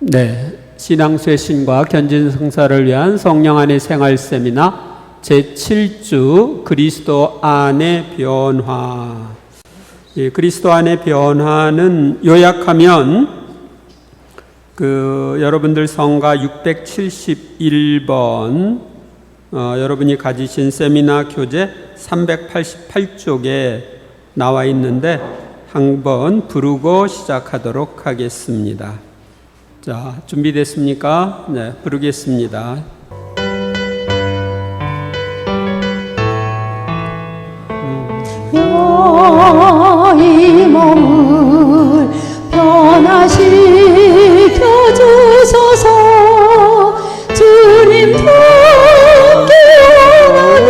네, 신앙쇄신과 견진성사를 위한 성령 안의 생활 세미나 제7주 그리스도 안의 변화. 그리스도 안의 변화는 요약하면 여러분들 성가 671번 여러분이 가지신 세미나 교재 388쪽에 나와 있는데 한번 부르고 시작하도록 하겠습니다. 자, 준비됐습니까? 네, 부르겠습니다. 이 몸을 변화시켜 주소서. 주님 돕기 원하니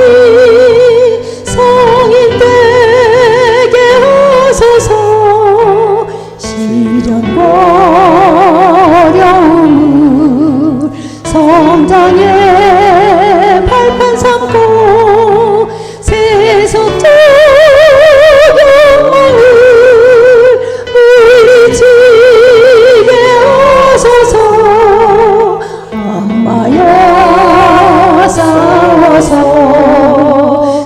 성인 되게 하소서. 시련과 어려움을 성장의 발판 삼고 세속적 욕망을 물리치게 하소서. 악마여 싸워서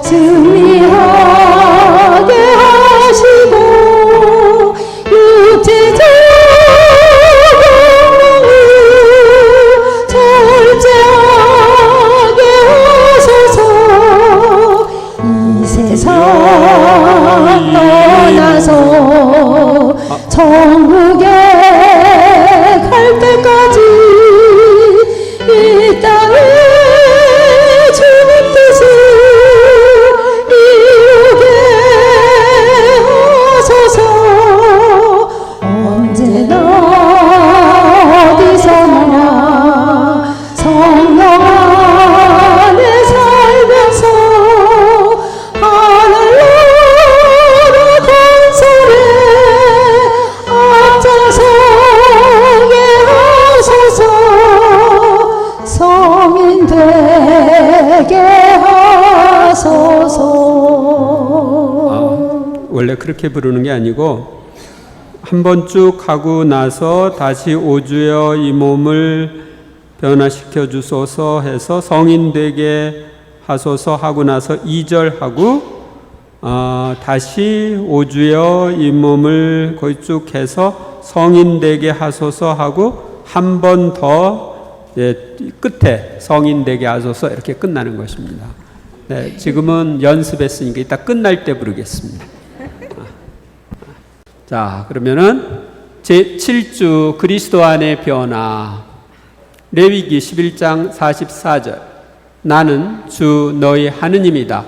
승리하게 하시고 육체적 욕망을 절제하게 하소서. 이 세상 떠나서 천국에 갈 때까지 이 땅에 주님 뜻을 이루게 하소서. 언제나 어디서나 성령 안에 살면서 하늘나라 건설에 앞장서게 하소서. 성인 되게 하소서. 원래 그렇게 부르는 게 아니고 한 번 쭉 하고 나서 다시 오주여 이 몸을 변화시켜 주소서 해서 성인 되게 하소서 하고 나서 2절 하고 다시 오주여 이 몸을 거의 쭉 해서 성인 되게 하소서 하고 한 번 더 끝에 성인 되게 하소서 이렇게 끝나는 것입니다. 네, 지금은 연습했으니까 이따 끝날 때 부르겠습니다. 자, 그러면은 제7주 그리스도 안의 변화. 레위기 11장 44절. 나는 주 너희 하느님이다.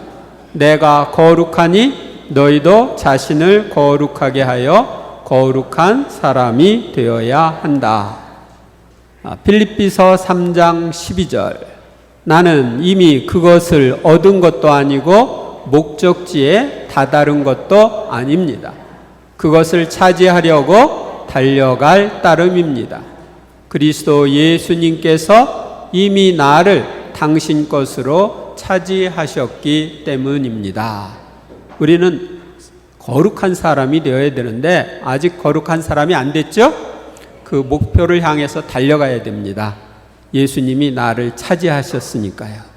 내가 거룩하니 너희도 자신을 거룩하게 하여 거룩한 사람이 되어야 한다. 필립비서 3장 12절. 나는 이미 그것을 얻은 것도 아니고 목적지에 다다른 것도 아닙니다. 그것을 차지하려고 달려갈 따름입니다. 그리스도 예수님께서 이미 나를 당신 것으로 차지하셨기 때문입니다. 우리는 거룩한 사람이 되어야 되는데 아직 거룩한 사람이 안 됐죠? 그 목표를 향해서 달려가야 됩니다. 예수님이 나를 차지하셨으니까요.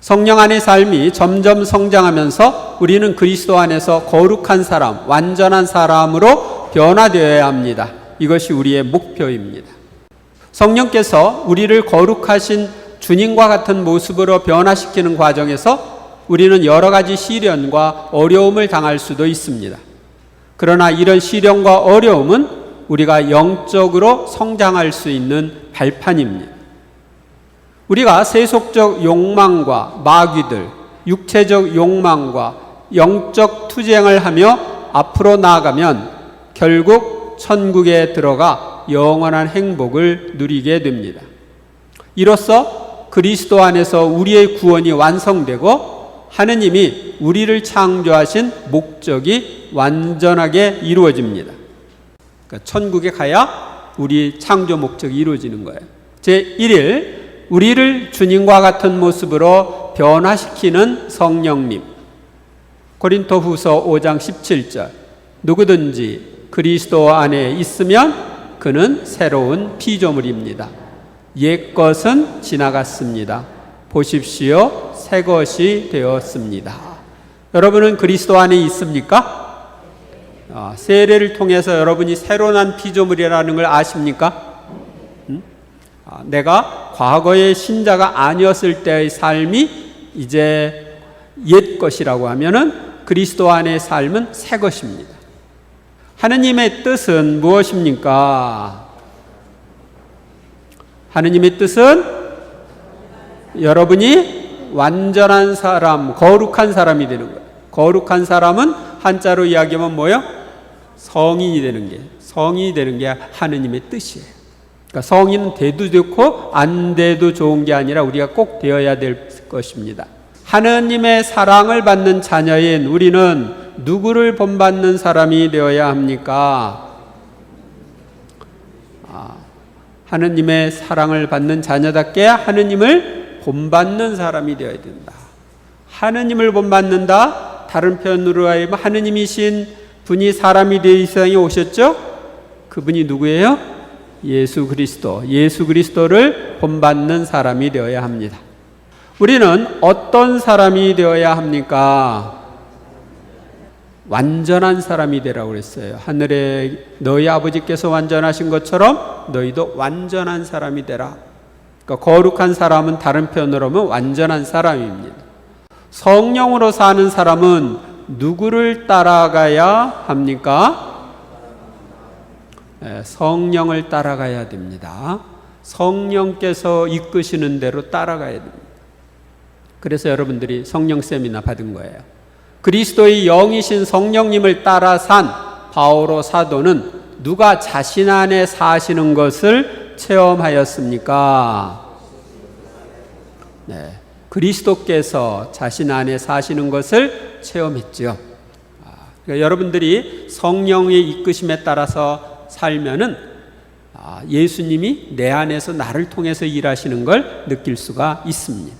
성령 안의 삶이 점점 성장하면서 우리는 그리스도 안에서 거룩한 사람, 완전한 사람으로 변화되어야 합니다. 이것이 우리의 목표입니다. 성령께서 우리를 거룩하신 주님과 같은 모습으로 변화시키는 과정에서 우리는 여러 가지 시련과 어려움을 당할 수도 있습니다. 그러나 이런 시련과 어려움은 우리가 영적으로 성장할 수 있는 발판입니다. 우리가 세속적 욕망과 마귀들, 육체적 욕망과 영적 투쟁을 하며 앞으로 나아가면 결국 천국에 들어가 영원한 행복을 누리게 됩니다. 이로써 그리스도 안에서 우리의 구원이 완성되고 하느님이 우리를 창조하신 목적이 완전하게 이루어집니다. 그러니까 천국에 가야 우리 창조 목적이 이루어지는 거예요. 제1일 우리를 주님과 같은 모습으로 변화시키는 성령님. 고린토후서 5장 17절. 누구든지 그리스도 안에 있으면 그는 새로운 피조물입니다. 옛 것은 지나갔습니다. 보십시오, 새 것이 되었습니다. 여러분은 그리스도 안에 있습니까? 세례를 통해서 여러분이 새로 난 피조물이라는 걸 아십니까? 내가 과거의 신자가 아니었을 때의 삶이 이제 옛 것이라고 하면은 그리스도 안의 삶은 새 것입니다. 하느님의 뜻은 무엇입니까? 하느님의 뜻은 여러분이 완전한 사람, 거룩한 사람이 되는 거예요. 거룩한 사람은 한자로 이야기하면 뭐예요? 성인이 되는 게 하느님의 뜻이에요. 그러니까 성인은 돼도 좋고 안 돼도 좋은 게 아니라 우리가 꼭 되어야 될 것입니다. 하느님의 사랑을 받는 자녀인 우리는 누구를 본받는 사람이 되어야 합니까? 하느님의 사랑을 받는 자녀답게 하느님을 본받는 사람이 되어야 된다. 하느님을 본받는다. 다른 표현으로 하면 하느님이신 분이 사람이 되어 이 세상에 오셨죠? 그분이 누구예요? 예수 그리스도. 예수 그리스도를 본받는 사람이 되어야 합니다. 우리는 어떤 사람이 되어야 합니까? 완전한 사람이 되라고 그랬어요. 하늘에 너희 아버지께서 완전하신 것처럼 너희도 완전한 사람이 되라. 그러니까 거룩한 사람은 다른 표현으로 하면 완전한 사람입니다. 성령으로 사는 사람은 누구를 따라가야 합니까? 성령을 따라가야 됩니다. 성령께서 이끄시는 대로 따라가야 됩니다. 그래서 여러분들이 성령 세미나 받은 거예요. 그리스도의 영이신 성령님을 따라 산 바오로 사도는 누가 자신 안에 사시는 것을 체험하였습니까? 그리스도께서 자신 안에 사시는 것을 체험했죠. 그러니까 여러분들이 성령의 이끄심에 따라서 살면은 예수님이 내 안에서 나를 통해서 일하시는 걸 느낄 수가 있습니다.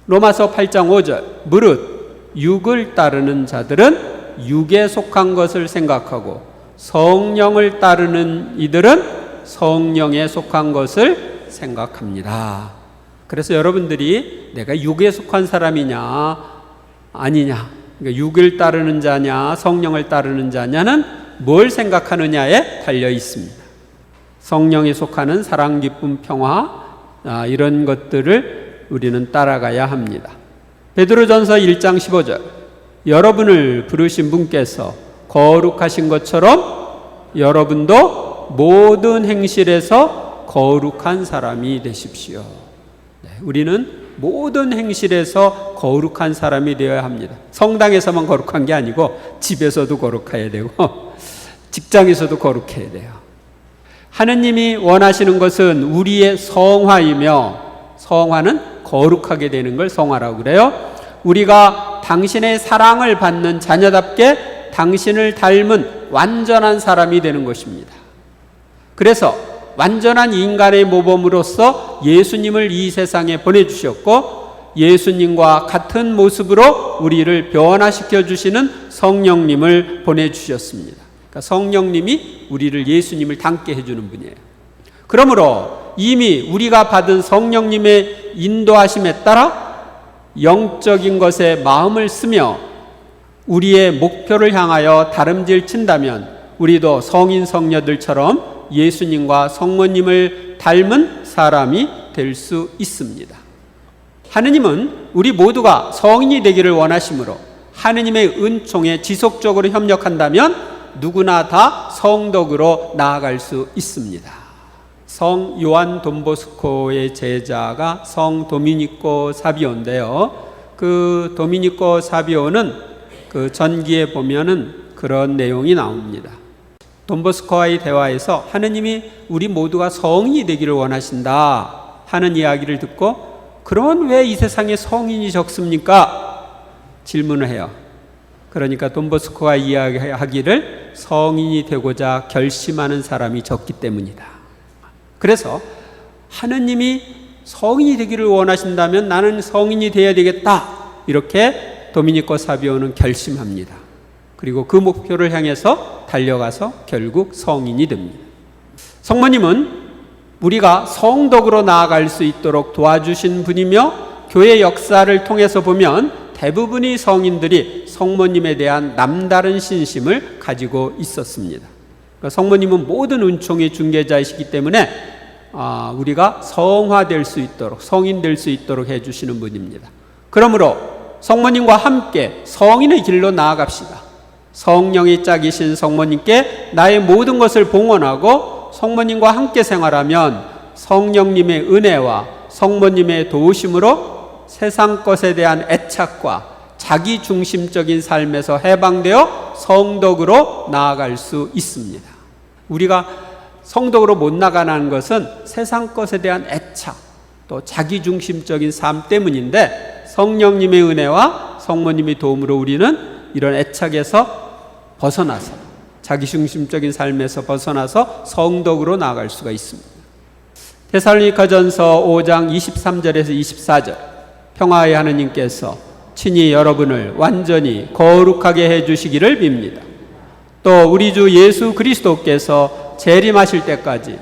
로마서 8장 5절 무릇 육을 따르는 자들은 육에 속한 것을 생각하고 성령을 따르는 이들은 성령에 속한 것을 생각합니다. 그래서 여러분들이 내가 육에 속한 사람이냐 아니냐, 그러니까 육을 따르는 자냐 성령을 따르는 자냐는 뭘 생각하느냐에 달려 있습니다. 성령에 속하는 사랑, 기쁨, 평화 이런 것들을 우리는 따라가야 합니다. 베드로전서 1장 15절 여러분을 부르신 분께서 거룩하신 것처럼 여러분도 모든 행실에서 거룩한 사람이 되십시오. 우리는 모든 행실에서 거룩한 사람이 되어야 합니다. 성당에서만 거룩한 게 아니고 집에서도 거룩해야 되고 직장에서도 거룩해야 돼요. 하느님이 원하시는 것은 우리의 성화이며 성화는 거룩하게 되는 걸 성화라고 그래요. 우리가 당신의 사랑을 받는 자녀답게 당신을 닮은 완전한 사람이 되는 것입니다. 그래서 완전한 인간의 모범으로서 예수님을 이 세상에 보내주셨고 예수님과 같은 모습으로 우리를 변화시켜 주시는 성령님을 보내주셨습니다. 그러니까 성령님이 우리를 예수님을 닮게 해주는 분이에요. 그러므로 이미 우리가 받은 성령님의 인도하심에 따라 영적인 것에 마음을 쓰며 우리의 목표를 향하여 다름질 친다면 우리도 성인 성녀들처럼 예수님과 성모님을 닮은 사람이 될 수 있습니다. 하느님은 우리 모두가 성인이 되기를 원하시므로 하느님의 은총에 지속적으로 협력한다면 누구나 다 성덕으로 나아갈 수 있습니다. 성 요한 돈보스코의 제자가 성 도미니코 사비오인데요. 그 도미니코 사비오는 그 전기에 보면은 그런 내용이 나옵니다. 돈보스코와의 대화에서 하느님이 우리 모두가 성인이 되기를 원하신다 하는 이야기를 듣고 그러면 왜 이 세상에 성인이 적습니까? 질문을 해요. 그러니까 돈보스코가 이야기하기를 성인이 되고자 결심하는 사람이 적기 때문이다. 그래서 하느님이 성인이 되기를 원하신다면 나는 성인이 되어야 되겠다. 이렇게 도미니코 사비오는 결심합니다. 그리고 그 목표를 향해서 달려가서 결국 성인이 됩니다. 성모님은 우리가 성덕으로 나아갈 수 있도록 도와주신 분이며 교회 역사를 통해서 보면 대부분의 성인들이 성모님에 대한 남다른 신심을 가지고 있었습니다. 그러니까 성모님은 모든 은총의 중개자이시기 때문에 우리가 성화될 수 있도록, 성인 될 수 있도록 해주시는 분입니다. 그러므로 성모님과 함께 성인의 길로 나아갑시다. 성령의 짝이신 성모님께 나의 모든 것을 봉헌하고 성모님과 함께 생활하면 성령님의 은혜와 성모님의 도우심으로 세상 것에 대한 애착과 자기 중심적인 삶에서 해방되어 성덕으로 나아갈 수 있습니다. 우리가 성덕으로 못 나가는 것은 세상 것에 대한 애착, 또 자기 중심적인 삶 때문인데 성령님의 은혜와 성모님의 도움으로 우리는 이런 애착에서 벗어나서 자기 중심적인 삶에서 벗어나서 성덕으로 나아갈 수가 있습니다. 데살로니가전서 5장 23절에서 24절, 평화의 하느님께서 친히 여러분을 완전히 거룩하게 해주시기를 빕니다. 또 우리 주 예수 그리스도께서 재림하실 때까지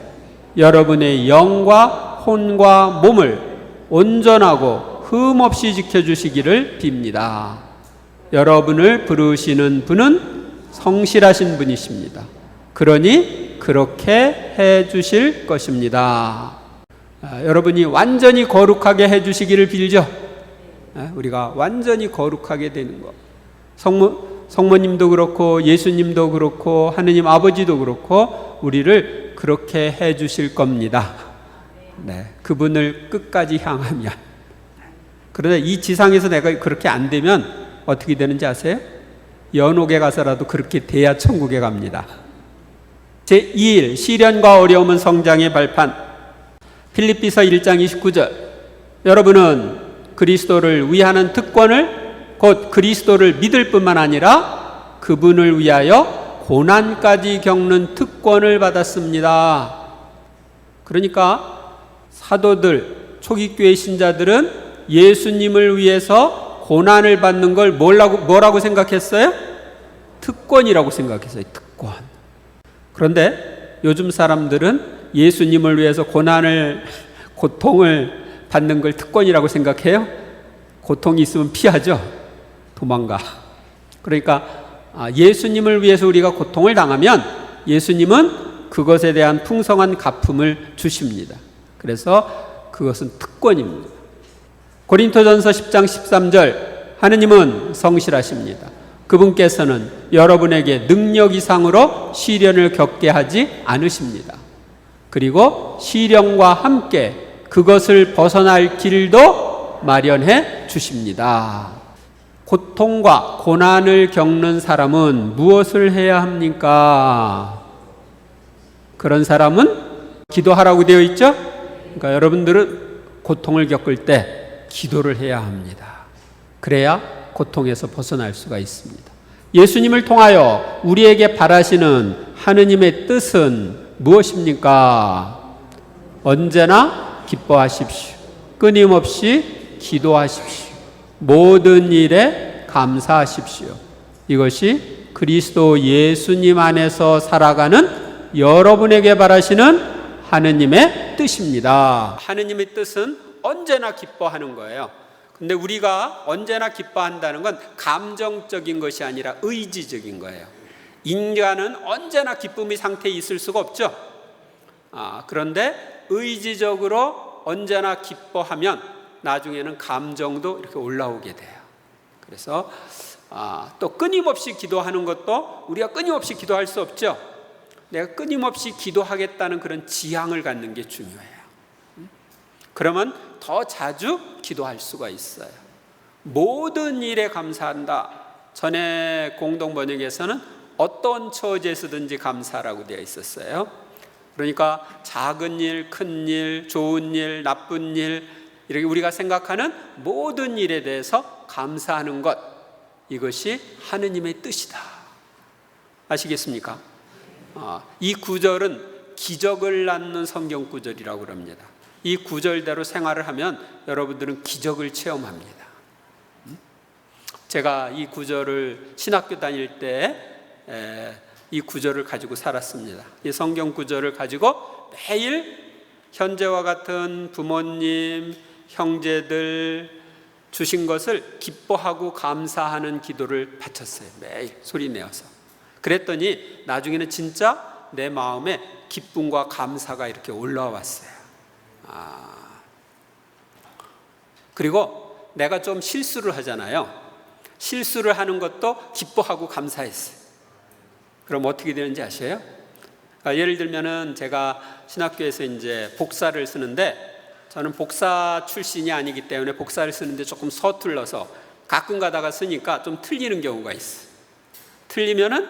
여러분의 영과 혼과 몸을 온전하고 흠없이 지켜주시기를 빕니다. 여러분을 부르시는 분은 성실하신 분이십니다. 그러니 그렇게 해주실 것입니다. 여러분이 완전히 거룩하게 해주시기를 빌죠. 우리가 완전히 거룩하게 되는 것. 성모님도 그렇고 예수님도 그렇고 하느님 아버지도 그렇고 우리를 그렇게 해주실 겁니다. 그분을 끝까지 향하면. 그런데 이 지상에서 내가 그렇게 안 되면 어떻게 되는지 아세요? 연옥에 가서라도 그렇게 돼야 천국에 갑니다. 제2일 시련과 어려움은 성장의 발판. 필립비서 1장 29절. 여러분은 그리스도를 위하는 특권을, 곧 그리스도를 믿을 뿐만 아니라 그분을 위하여 고난까지 겪는 특권을 받았습니다. 그러니까 사도들, 초기교회 신자들은 예수님을 위해서 고난을 받는 걸 뭐라고 생각했어요? 특권이라고 생각했어요. 특권. 그런데 요즘 사람들은 예수님을 위해서 고통을 받는 걸 특권이라고 생각해요? 고통이 있으면 피하죠. 도망가. 그러니까 예수님을 위해서 우리가 고통을 당하면 예수님은 그것에 대한 풍성한 갚음을 주십니다. 그래서 그것은 특권입니다. 고린토전서 10장 13절, 하느님은 성실하십니다. 그분께서는 여러분에게 능력 이상으로 시련을 겪게 하지 않으십니다. 그리고 시련과 함께 그것을 벗어날 길도 마련해 주십니다. 고통과 고난을 겪는 사람은 무엇을 해야 합니까? 그런 사람은 기도하라고 되어 있죠? 그러니까 여러분들은 고통을 겪을 때 기도를 해야 합니다. 그래야 고통에서 벗어날 수가 있습니다. 예수님을 통하여 우리에게 바라시는 하느님의 뜻은 무엇입니까? 언제나 기뻐하십시오. 끊임없이 기도하십시오. 모든 일에 감사하십시오. 이것이 그리스도 예수님 안에서 살아가는 여러분에게 바라시는 하느님의 뜻입니다. 하느님의 뜻은 언제나 기뻐하는 거예요. 근데 우리가 언제나 기뻐한다는 건 감정적인 것이 아니라 의지적인 거예요. 인간은 언제나 기쁨의 상태에 있을 수가 없죠. 그런데 의지적으로 언제나 기뻐하면 나중에는 감정도 이렇게 올라오게 돼요. 그래서 또 끊임없이 기도하는 것도 우리가 끊임없이 기도할 수 없죠. 내가 끊임없이 기도하겠다는 그런 지향을 갖는 게 중요해요. 그러면 더 자주 기도할 수가 있어요. 모든 일에 감사한다. 전에 공동번역에서는 어떤 처지에서든지 감사라고 되어 있었어요. 그러니까 작은 일, 큰 일, 좋은 일, 나쁜 일, 이렇게 우리가 생각하는 모든 일에 대해서 감사하는 것, 이것이 하느님의 뜻이다. 아시겠습니까? 이 구절은 기적을 낳는 성경 구절이라고 합니다. 이 구절대로 생활을 하면 여러분들은 기적을 체험합니다. 제가 이 구절을 신학교 다닐 때 이 구절을 가지고 살았습니다. 이 성경 구절을 가지고 매일 현재와 같은 부모님, 형제들 주신 것을 기뻐하고 감사하는 기도를 바쳤어요. 매일 소리 내어서. 그랬더니 나중에는 진짜 내 마음에 기쁨과 감사가 이렇게 올라왔어요. 그리고 내가 좀 실수를 하잖아요. 실수를 하는 것도 기뻐하고 감사했어요. 그럼 어떻게 되는지 아세요? 예를 들면은 제가 신학교에서 이제 복사를 쓰는데, 저는 복사 출신이 아니기 때문에 복사를 쓰는데 조금 서툴러서 가끔 가다가 쓰니까 좀 틀리는 경우가 있어요. 틀리면은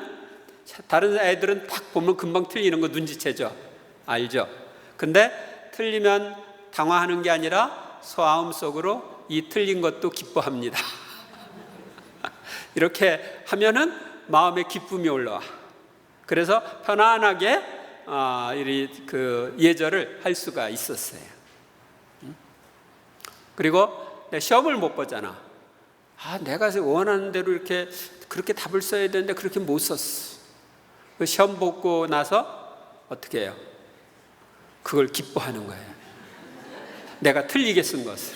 다른 애들은 딱 보면 금방 틀리는 거 눈치채죠. 알죠? 근데 틀리면 당황하는 게 아니라 소아음 속으로 이 틀린 것도 기뻐합니다. 이렇게 하면은 마음에 기쁨이 올라와. 그래서 편안하게 그 예절을 할 수가 있었어요. 그리고 시험을 못 보잖아. 내가 원하는 대로 이렇게 그렇게 답을 써야 되는데 그렇게 못 썼어. 그 시험 보고 나서 어떻게 해요? 그걸 기뻐하는 거예요. 내가 틀리게 쓴 것을.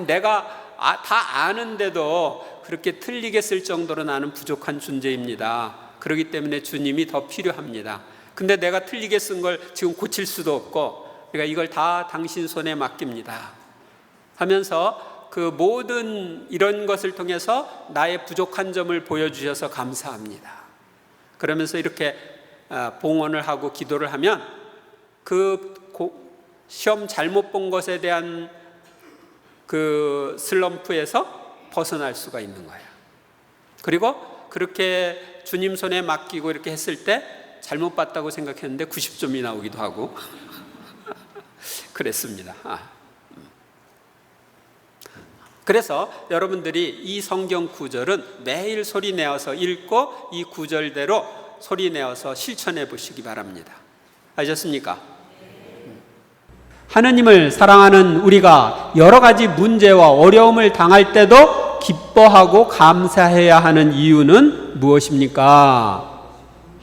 내가 다 아는데도 그렇게 틀리게 쓸 정도로 나는 부족한 존재입니다. 그렇기 때문에 주님이 더 필요합니다. 근데 내가 틀리게 쓴 걸 지금 고칠 수도 없고, 그러니까 이걸 다 당신 손에 맡깁니다 하면서 그 모든 이런 것을 통해서 나의 부족한 점을 보여주셔서 감사합니다. 그러면서 이렇게 봉헌을 하고 기도를 하면 그 시험 잘못 본 것에 대한 그 슬럼프에서 벗어날 수가 있는 거예요. 그리고 그렇게 주님 손에 맡기고 이렇게 했을 때 잘못 봤다고 생각했는데 90점이 나오기도 하고 그랬습니다. 그래서 여러분들이 이 성경 구절은 매일 소리 내어서 읽고 이 구절대로 소리 내어서 실천해 보시기 바랍니다. 아셨습니까? 하느님을 사랑하는 우리가 여러 가지 문제와 어려움을 당할 때도 기뻐하고 감사해야 하는 이유는 무엇입니까?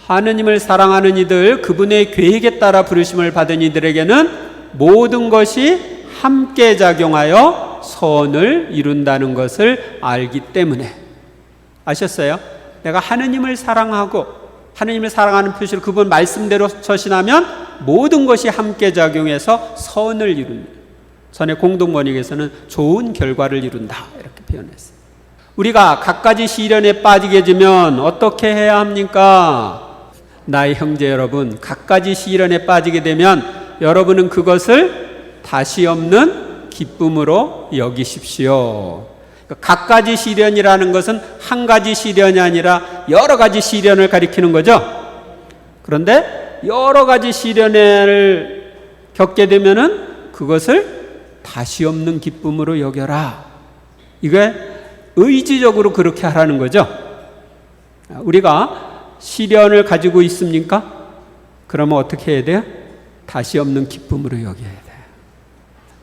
하느님을 사랑하는 이들, 그분의 계획에 따라 부르심을 받은 이들에게는 모든 것이 함께 작용하여 선을 이룬다는 것을 알기 때문에. 아셨어요? 내가 하느님을 사랑하고 하느님을 사랑하는 표시로 그분 말씀대로 처신하면 모든 것이 함께 작용해서 선을 이룬다. 전에 공동번역에서는 좋은 결과를 이룬다 이렇게 표현했어요. 우리가 갖가지 시련에 빠지게 되면 어떻게 해야 합니까? 나의 형제 여러분, 갖가지 시련에 빠지게 되면 여러분은 그것을 다시 없는 기쁨으로 여기십시오. 갖가지 시련이라는 것은 한 가지 시련이 아니라 여러 가지 시련을 가리키는 거죠. 그런데 여러 가지 시련을 겪게 되면은 그것을 다시 없는 기쁨으로 여겨라. 이게 의지적으로 그렇게 하라는 거죠. 우리가 시련을 가지고 있습니까? 그러면 어떻게 해야 돼요? 다시 없는 기쁨으로 여겨야 돼요.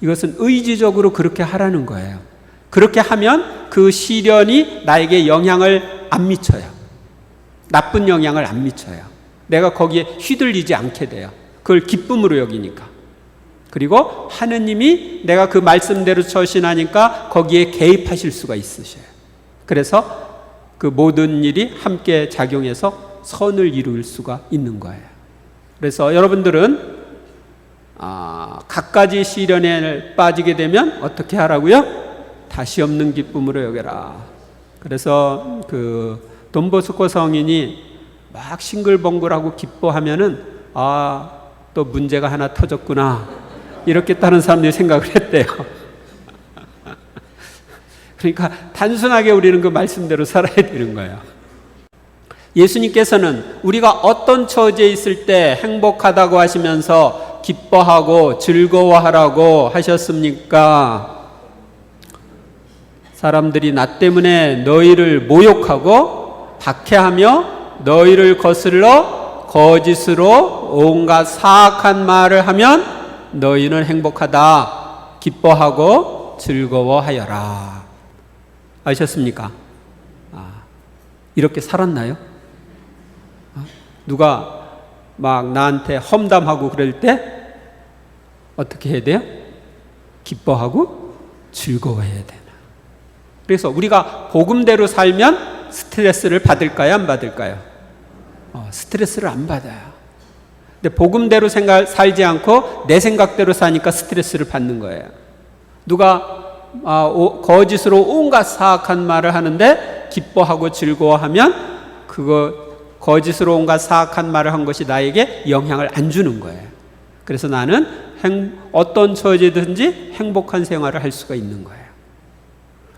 이것은 의지적으로 그렇게 하라는 거예요. 그렇게 하면 그 시련이 나에게 영향을 안 미쳐요. 나쁜 영향을 안 미쳐요. 내가 거기에 휘둘리지 않게 돼요. 그걸 기쁨으로 여기니까. 그리고 하느님이 내가 그 말씀대로 처신하니까 거기에 개입하실 수가 있으셔요. 그래서 그 모든 일이 함께 작용해서 선을 이룰 수가 있는 거예요. 그래서 여러분들은 갖가지 시련에 빠지게 되면 어떻게 하라고요? 다시 없는 기쁨으로 여겨라. 그래서 그 돈보스코 성인이 막 싱글벙글하고 기뻐하면은 또 문제가 하나 터졌구나 이렇게 다른 사람들이 생각을 했대요. 그러니까 단순하게 우리는 그 말씀대로 살아야 되는 거예요. 예수님께서는 우리가 어떤 처지에 있을 때 행복하다고 하시면서 기뻐하고 즐거워하라고 하셨습니까? 사람들이 나 때문에 너희를 모욕하고 박해하며 너희를 거슬러 거짓으로 온갖 사악한 말을 하면 너희는 행복하다, 기뻐하고 즐거워하여라. 아셨습니까? 이렇게 살았나요? 누가 막 나한테 험담하고 그럴 때 어떻게 해야 돼요? 기뻐하고 즐거워해야 되나. 그래서 우리가 복음대로 살면 스트레스를 받을까요? 안 받을까요? 스트레스를 안 받아요. 근데 복음대로 살지 않고 내 생각대로 사니까 스트레스를 받는 거예요. 누가 거짓으로 온갖 사악한 말을 하는데 기뻐하고 즐거워하면 그거 거짓으로 온갖 사악한 말을 한 것이 나에게 영향을 안 주는 거예요. 그래서 나는 어떤 처지든지 행복한 생활을 할 수가 있는 거예요.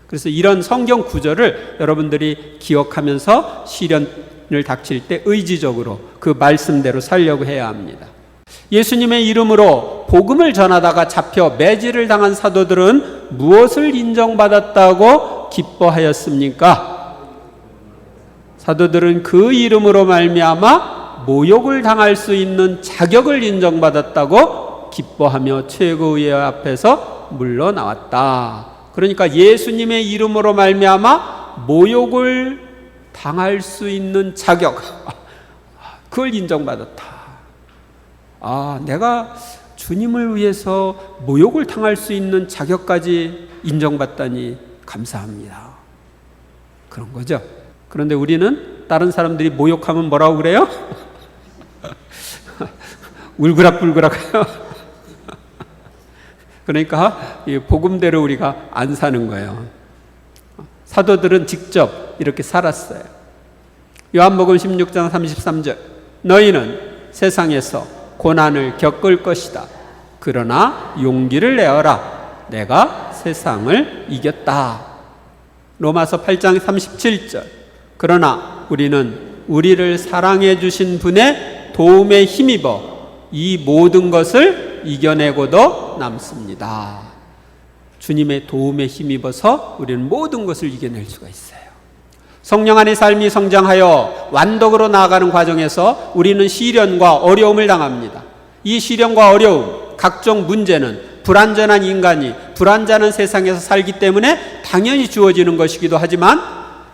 그래서 이런 성경 구절을 여러분들이 기억하면서 시련을 닥칠 때 의지적으로 그 말씀대로 살려고 해야 합니다. 예수님의 이름으로 복음을 전하다가 잡혀 매질을 당한 사도들은 무엇을 인정받았다고 기뻐하였습니까? 사도들은 그 이름으로 말미암아 모욕을 당할 수 있는 자격을 인정받았다고 기뻐하며 최고의 앞에서 물러나왔다. 그러니까 예수님의 이름으로 말미암아 모욕을 당할 수 있는 자격, 그걸 인정받았다. 내가 주님을 위해서 모욕을 당할 수 있는 자격까지 인정받다니 감사합니다. 그런 거죠. 그런데 우리는 다른 사람들이 모욕하면 뭐라고 그래요? 울그락불그락해요. 그러니까 이 복음대로 우리가 안 사는 거예요. 사도들은 직접 이렇게 살았어요. 요한복음 16장 33절, 너희는 세상에서 고난을 겪을 것이다. 그러나 용기를 내어라. 내가 세상을 이겼다. 로마서 8장 37절, 그러나 우리는 우리를 사랑해 주신 분의 도움에 힘입어 이 모든 것을 이겨내고도 남습니다. 주님의 도움에 힘입어서 우리는 모든 것을 이겨낼 수가 있어요. 성령 안의 삶이 성장하여 완덕으로 나아가는 과정에서 우리는 시련과 어려움을 당합니다. 이 시련과 어려움, 각종 문제는 불완전한 인간이 불완전한 세상에서 살기 때문에 당연히 주어지는 것이기도 하지만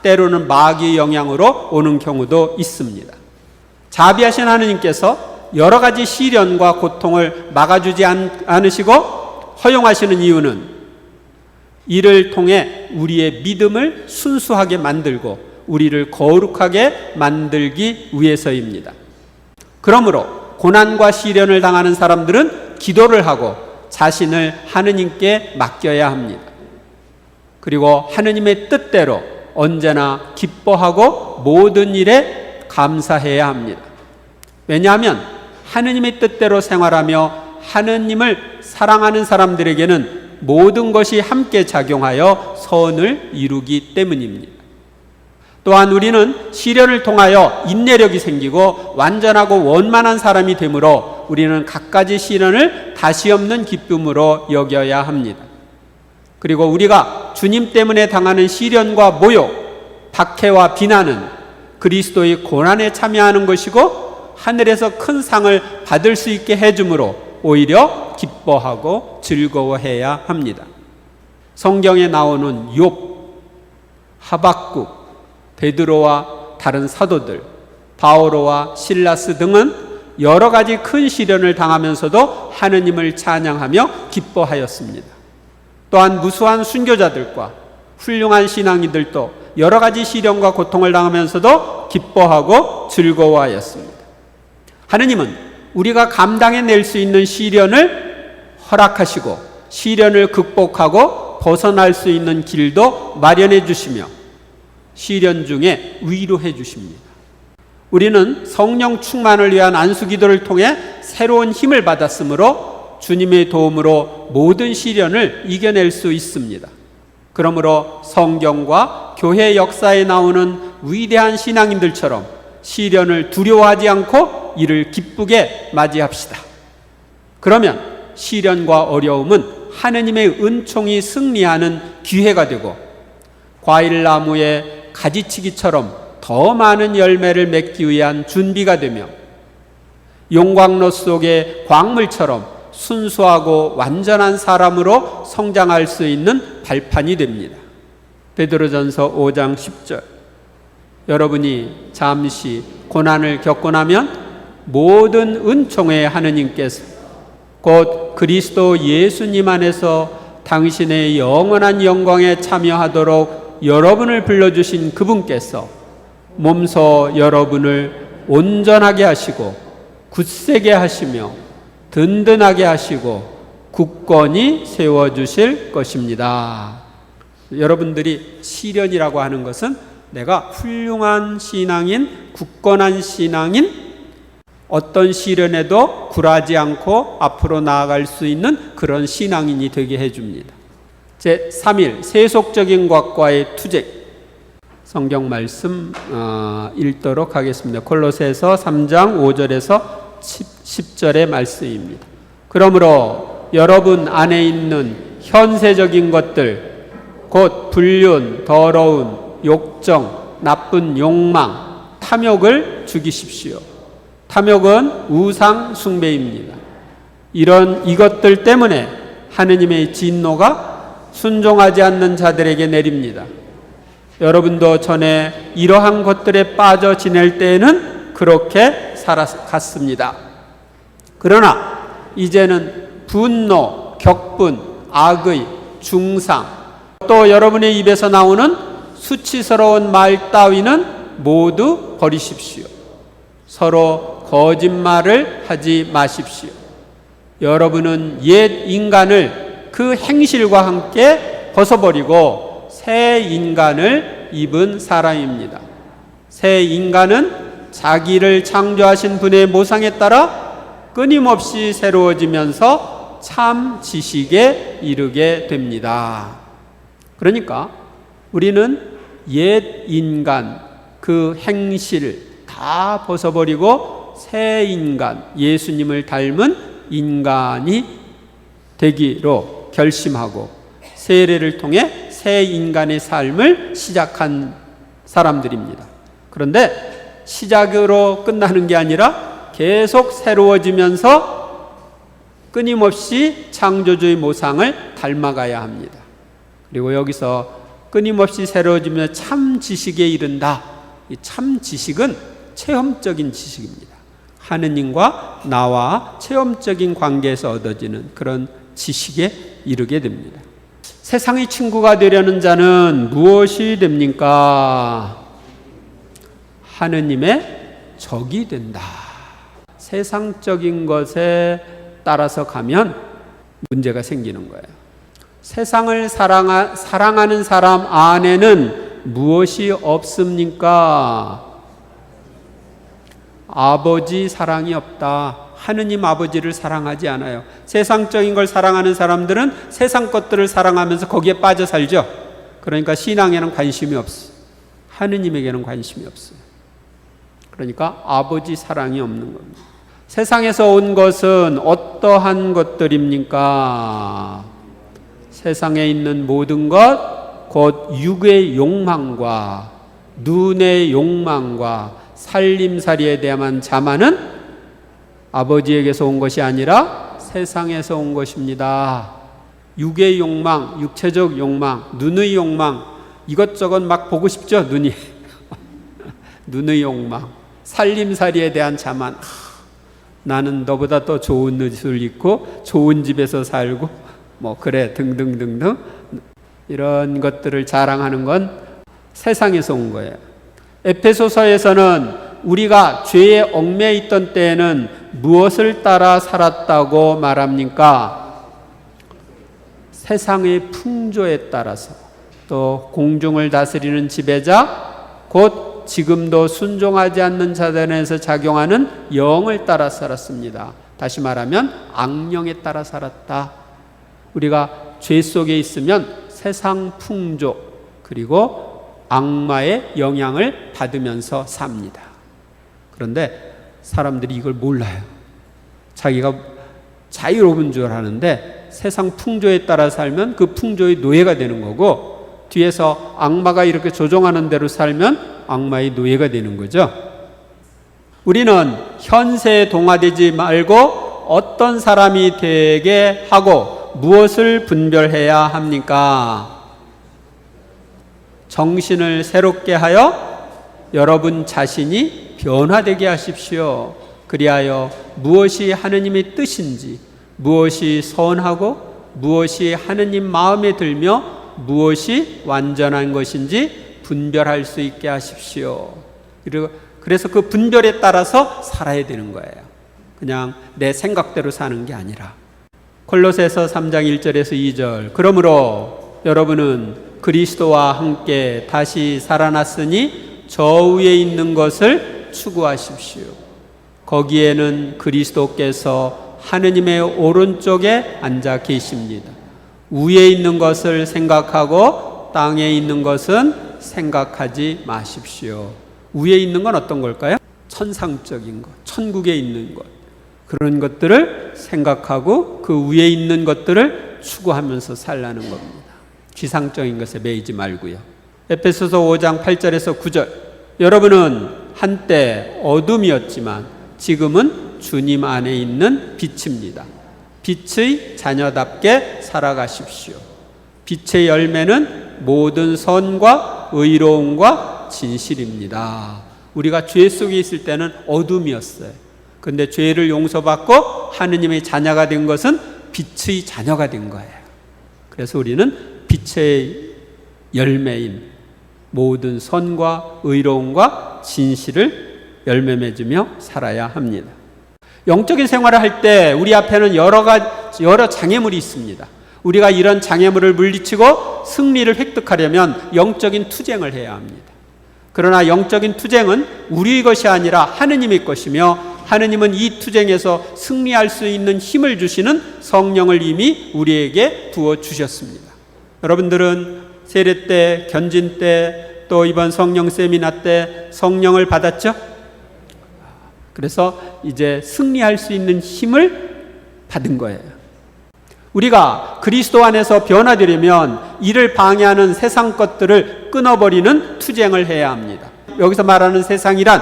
때로는 마귀의 영향으로 오는 경우도 있습니다. 자비하신 하느님께서 여러 가지 시련과 고통을 막아주지 않으시고 허용하시는 이유는 이를 통해 우리의 믿음을 순수하게 만들고 우리를 거룩하게 만들기 위해서입니다. 그러므로 고난과 시련을 당하는 사람들은 기도를 하고 자신을 하느님께 맡겨야 합니다. 그리고 하느님의 뜻대로 언제나 기뻐하고 모든 일에 감사해야 합니다. 왜냐하면 하느님의 뜻대로 생활하며 하느님을 사랑하는 사람들에게는 모든 것이 함께 작용하여 선을 이루기 때문입니다. 또한 우리는 시련을 통하여 인내력이 생기고 완전하고 원만한 사람이 되므로 우리는 갖가지 시련을 다시 없는 기쁨으로 여겨야 합니다. 그리고 우리가 주님 때문에 당하는 시련과 모욕, 박해와 비난은 그리스도의 고난에 참여하는 것이고 하늘에서 큰 상을 받을 수 있게 해주므로 오히려 기뻐하고 즐거워해야 합니다. 성경에 나오는 욥, 하박국, 베드로와 다른 사도들, 바오로와 실라스 등은 여러 가지 큰 시련을 당하면서도 하느님을 찬양하며 기뻐하였습니다. 또한 무수한 순교자들과 훌륭한 신앙인들도 여러 가지 시련과 고통을 당하면서도 기뻐하고 즐거워하였습니다. 하느님은 우리가 감당해낼 수 있는 시련을 허락하시고 시련을 극복하고 벗어날 수 있는 길도 마련해 주시며 시련 중에 위로해 주십니다. 우리는 성령 충만을 위한 안수기도를 통해 새로운 힘을 받았으므로 주님의 도움으로 모든 시련을 이겨낼 수 있습니다. 그러므로 성경과 교회 역사에 나오는 위대한 신앙인들처럼 시련을 두려워하지 않고 이를 기쁘게 맞이합시다. 그러면 시련과 어려움은 하느님의 은총이 승리하는 기회가 되고 과일나무의 가지치기처럼 더 많은 열매를 맺기 위한 준비가 되며 용광로 속의 광물처럼 순수하고 완전한 사람으로 성장할 수 있는 발판이 됩니다. 베드로전서 5장 10절, 여러분이 잠시 고난을 겪고 나면 모든 은총의 하느님께서 곧 그리스도 예수님 안에서 당신의 영원한 영광에 참여하도록 여러분을 불러주신 그분께서 몸소 여러분을 온전하게 하시고 굳세게 하시며 든든하게 하시고 굳건히 세워주실 것입니다. 여러분들이 시련이라고 하는 것은 내가 훌륭한 신앙인, 굳건한 신앙인, 어떤 시련에도 굴하지 않고 앞으로 나아갈 수 있는 그런 신앙인이 되게 해줍니다. 제3일 세속적인 것과의 투쟁, 성경 말씀 읽도록 하겠습니다. 골로새서 3장 5절에서 10절의 말씀입니다. 그러므로 여러분 안에 있는 현세적인 것들, 곧 불륜, 더러운, 욕정, 나쁜 욕망, 탐욕을 죽이십시오. 탐욕은 우상 숭배입니다. 이것들 때문에 하느님의 진노가 순종하지 않는 자들에게 내립니다. 여러분도 전에 이러한 것들에 빠져 지낼 때에는 그렇게 살아갔습니다. 그러나 이제는 분노, 격분, 악의, 중상, 또 여러분의 입에서 나오는 수치스러운 말 따위는 모두 버리십시오. 서로 거짓말을 하지 마십시오. 여러분은 옛 인간을 그 행실과 함께 벗어버리고 새 인간을 입은 사람입니다. 새 인간은 자기를 창조하신 분의 모상에 따라 끊임없이 새로워지면서 참 지식에 이르게 됩니다. 그러니까 우리는 옛 인간 그 행실 다 벗어버리고 새 인간, 예수님을 닮은 인간이 되기로 결심하고 세례를 통해 새 인간의 삶을 시작한 사람들입니다. 그런데 시작으로 끝나는 게 아니라 계속 새로워지면서 끊임없이 창조주의 모상을 닮아가야 합니다. 그리고 여기서 끊임없이 새로워지며 참 지식에 이른다. 이 참 지식은 체험적인 지식입니다. 하느님과 나와 체험적인 관계에서 얻어지는 그런 지식에 이르게 됩니다. 세상의 친구가 되려는 자는 무엇이 됩니까? 하느님의 적이 된다. 세상적인 것에 따라서 가면 문제가 생기는 거예요. 세상을 사랑하는 사람 안에는 무엇이 없습니까? 아버지 사랑이 없다. 하느님 아버지를 사랑하지 않아요. 세상적인 걸 사랑하는 사람들은 세상 것들을 사랑하면서 거기에 빠져 살죠. 그러니까 신앙에는 관심이 없어요. 하느님에게는 관심이 없어요. 그러니까 아버지 사랑이 없는 겁니다. 세상에서 온 것은 어떠한 것들입니까? 세상에 있는 모든 것, 곧 육의 욕망과 눈의 욕망과 살림살이에 대한 자만은 아버지에게서 온 것이 아니라 세상에서 온 것입니다. 육의 욕망, 육체적 욕망, 눈의 욕망, 이것저것 막 보고 싶죠, 눈이. 눈의 욕망, 살림살이에 대한 자만. 나는 너보다 더 좋은 옷을 입고 좋은 집에서 살고 그래 등등등등 이런 것들을 자랑하는 건 세상에서 온 거예요. 에페소서에서는 우리가 죄에 얽매여 있던 때에는 무엇을 따라 살았다고 말합니까? 세상의 풍조에 따라서, 또 공중을 다스리는 지배자, 곧 지금도 순종하지 않는 자들에서 작용하는 영을 따라 살았습니다. 다시 말하면 악령에 따라 살았다. 우리가 죄 속에 있으면 세상 풍조 그리고 악마의 영향을 받으면서 삽니다. 그런데 사람들이 이걸 몰라요. 자기가 자유로운 줄 아는데 세상 풍조에 따라 살면 그 풍조의 노예가 되는 거고, 뒤에서 악마가 이렇게 조종하는 대로 살면 악마의 노예가 되는 거죠. 우리는 현세에 동화되지 말고 어떤 사람이 되게 하고 무엇을 분별해야 합니까? 정신을 새롭게 하여 여러분 자신이 변화되게 하십시오. 그리하여 무엇이 하느님의 뜻인지, 무엇이 선하고 무엇이 하느님 마음에 들며 무엇이 완전한 것인지 분별할 수 있게 하십시오. 그래서 그 분별에 따라서 살아야 되는 거예요. 그냥 내 생각대로 사는 게 아니라. 골로새서 3장 1절에서 2절. 그러므로 여러분은 그리스도와 함께 다시 살아났으니 저 위에 있는 것을 추구하십시오. 거기에는 그리스도께서 하느님의 오른쪽에 앉아 계십니다. 위에 있는 것을 생각하고 땅에 있는 것은 생각하지 마십시오. 위에 있는 건 어떤 걸까요? 천상적인 것, 천국에 있는 것. 그런 것들을 생각하고 그 위에 있는 것들을 추구하면서 살라는 겁니다. 지상적인 것에 매이지 말고요. 에베소서 5장 8절에서 9절. 여러분은 한때 어둠이었지만 지금은 주님 안에 있는 빛입니다. 빛의 자녀답게 살아가십시오. 빛의 열매는 모든 선과 의로움과 진실입니다. 우리가 죄 속에 있을 때는 어둠이었어요. 그런데 죄를 용서받고 하느님의 자녀가 된 것은 빛의 자녀가 된 거예요. 그래서 우리는 빛의 열매인 모든 선과 의로움과 진실을 열매 맺으며 살아야 합니다. 영적인 생활을 할 때 우리 앞에는 여러 장애물이 있습니다. 우리가 이런 장애물을 물리치고 승리를 획득하려면 영적인 투쟁을 해야 합니다. 그러나 영적인 투쟁은 우리의 것이 아니라 하느님의 것이며 하느님은 이 투쟁에서 승리할 수 있는 힘을 주시는 성령을 이미 우리에게 부어주셨습니다. 여러분들은 세례 때, 견진 때, 또 이번 성령 세미나 때 성령을 받았죠? 그래서 이제 승리할 수 있는 힘을 받은 거예요. 우리가 그리스도 안에서 변화되려면 이를 방해하는 세상 것들을 끊어버리는 투쟁을 해야 합니다. 여기서 말하는 세상이란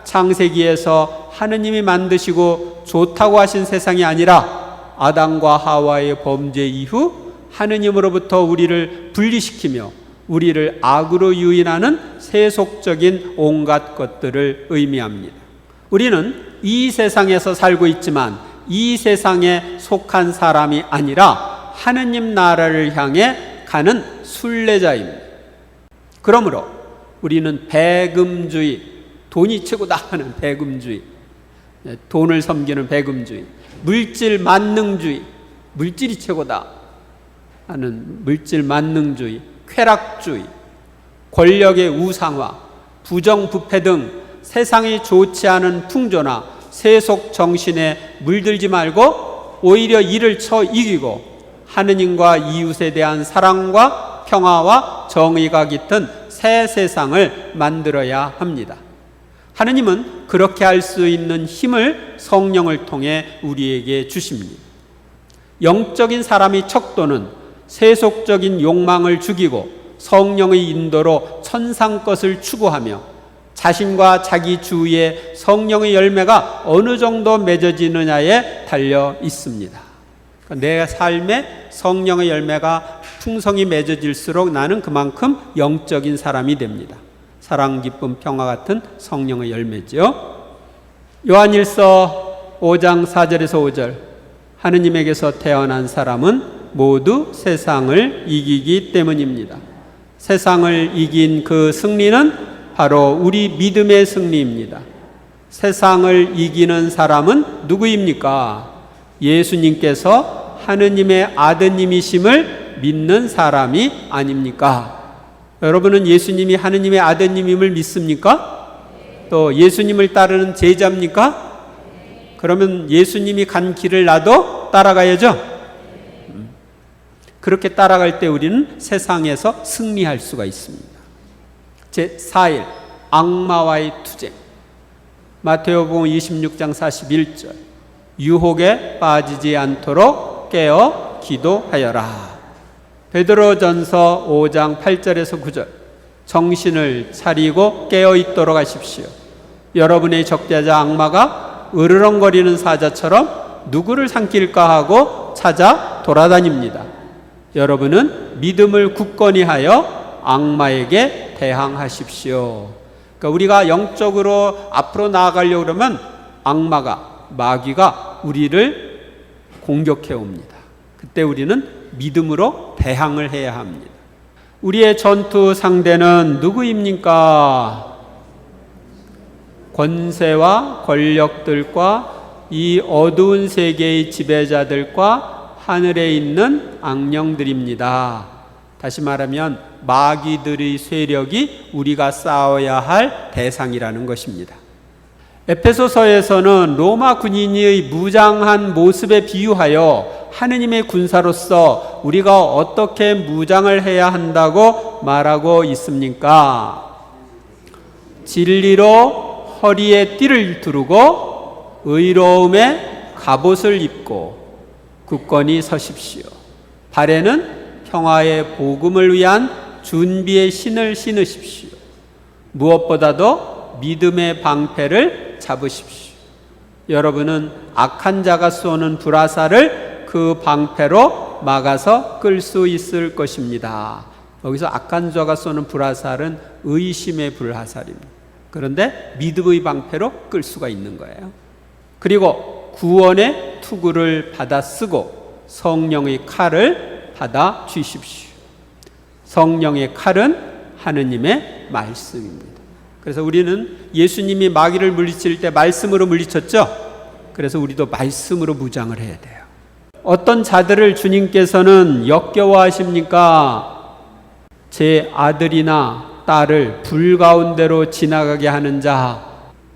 창세기에서 하느님이 만드시고 좋다고 하신 세상이 아니라 아담과 하와의 범죄 이후 하느님으로부터 우리를 분리시키며 우리를 악으로 유인하는 세속적인 온갖 것들을 의미합니다. 우리는 이 세상에서 살고 있지만 이 세상에 속한 사람이 아니라 하느님 나라를 향해 가는 순례자입니다. 그러므로 우리는 배금주의, 돈이 최고다 하는 배금주의, 돈을 섬기는 배금주의, 물질 만능주의, 물질이 최고다 하는 물질 만능주의, 쾌락주의, 권력의 우상화, 부정부패 등 세상이 좋지 않은 풍조나 세속 정신에 물들지 말고 오히려 이를 쳐 이기고 하느님과 이웃에 대한 사랑과 평화와 정의가 깃든 새 세상을 만들어야 합니다. 하느님은 그렇게 할 수 있는 힘을 성령을 통해 우리에게 주십니다. 영적인 사람의 척도는 세속적인 욕망을 죽이고 성령의 인도로 천상 것을 추구하며 자신과 자기 주위에 성령의 열매가 어느 정도 맺어지느냐에 달려 있습니다. 내 삶에 성령의 열매가 풍성히 맺어질수록 나는 그만큼 영적인 사람이 됩니다. 사랑, 기쁨, 평화 같은 성령의 열매죠. 요한일서 5장 4절에서 5절. 하느님에게서 태어난 사람은 모두 세상을 이기기 때문입니다. 세상을 이긴 그 승리는 바로 우리 믿음의 승리입니다. 세상을 이기는 사람은 누구입니까? 예수님께서 하느님의 아드님이심을 믿는 사람이 아닙니까? 여러분은 예수님이 하느님의 아드님임을 믿습니까? 또 예수님을 따르는 제자입니까? 그러면 예수님이 간 길을 나도 따라가야죠? 그렇게 따라갈 때 우리는 세상에서 승리할 수가 있습니다. 제4일 악마와의 투쟁. 마태복음 26장 41절. 유혹에 빠지지 않도록 깨어 기도하여라. 베드로전서 5장 8절에서 9절. 정신을 차리고 깨어 있도록 하십시오. 여러분의 적대자 악마가 으르렁거리는 사자처럼 누구를 삼킬까 하고 찾아 돌아다닙니다. 여러분은 믿음을 굳건히 하여 악마에게 대항하십시오. 그러니까 우리가 영적으로 앞으로 나아가려고 그러면 악마가, 마귀가 우리를 공격해 옵니다. 그때 우리는 믿음으로 대항을 해야 합니다. 우리의 전투 상대는 누구입니까? 권세와 권력들과 이 어두운 세계의 지배자들과 하늘에 있는 악령들입니다. 다시 말하면 마귀들의 세력이 우리가 싸워야 할 대상이라는 것입니다. 에페소서에서는 로마 군인의 무장한 모습에 비유하여 하느님의 군사로서 우리가 어떻게 무장을 해야 한다고 말하고 있습니까? 진리로 허리에 띠를 두르고 의로움에 갑옷을 입고 굳건히 서십시오. 발에는 평화의 복음을 위한 준비의 신을 신으십시오. 무엇보다도 믿음의 방패를 잡으십시오. 여러분은 악한 자가 쏘는 불화살을 그 방패로 막아서 끌 수 있을 것입니다. 여기서 악한 자가 쏘는 불화살은 의심의 불화살입니다. 그런데 믿음의 방패로 끌 수가 있는 거예요. 그리고 구원의 투구를 받아 쓰고 성령의 칼을 받아 쥐십시오. 성령의 칼은 하느님의 말씀입니다. 그래서 우리는 예수님이 마귀를 물리칠 때 말씀으로 물리쳤죠. 그래서 우리도 말씀으로 무장을 해야 돼요. 어떤 자들을 주님께서는 역겨워하십니까? 제 아들이나 딸을 불 가운데로 지나가게 하는 자,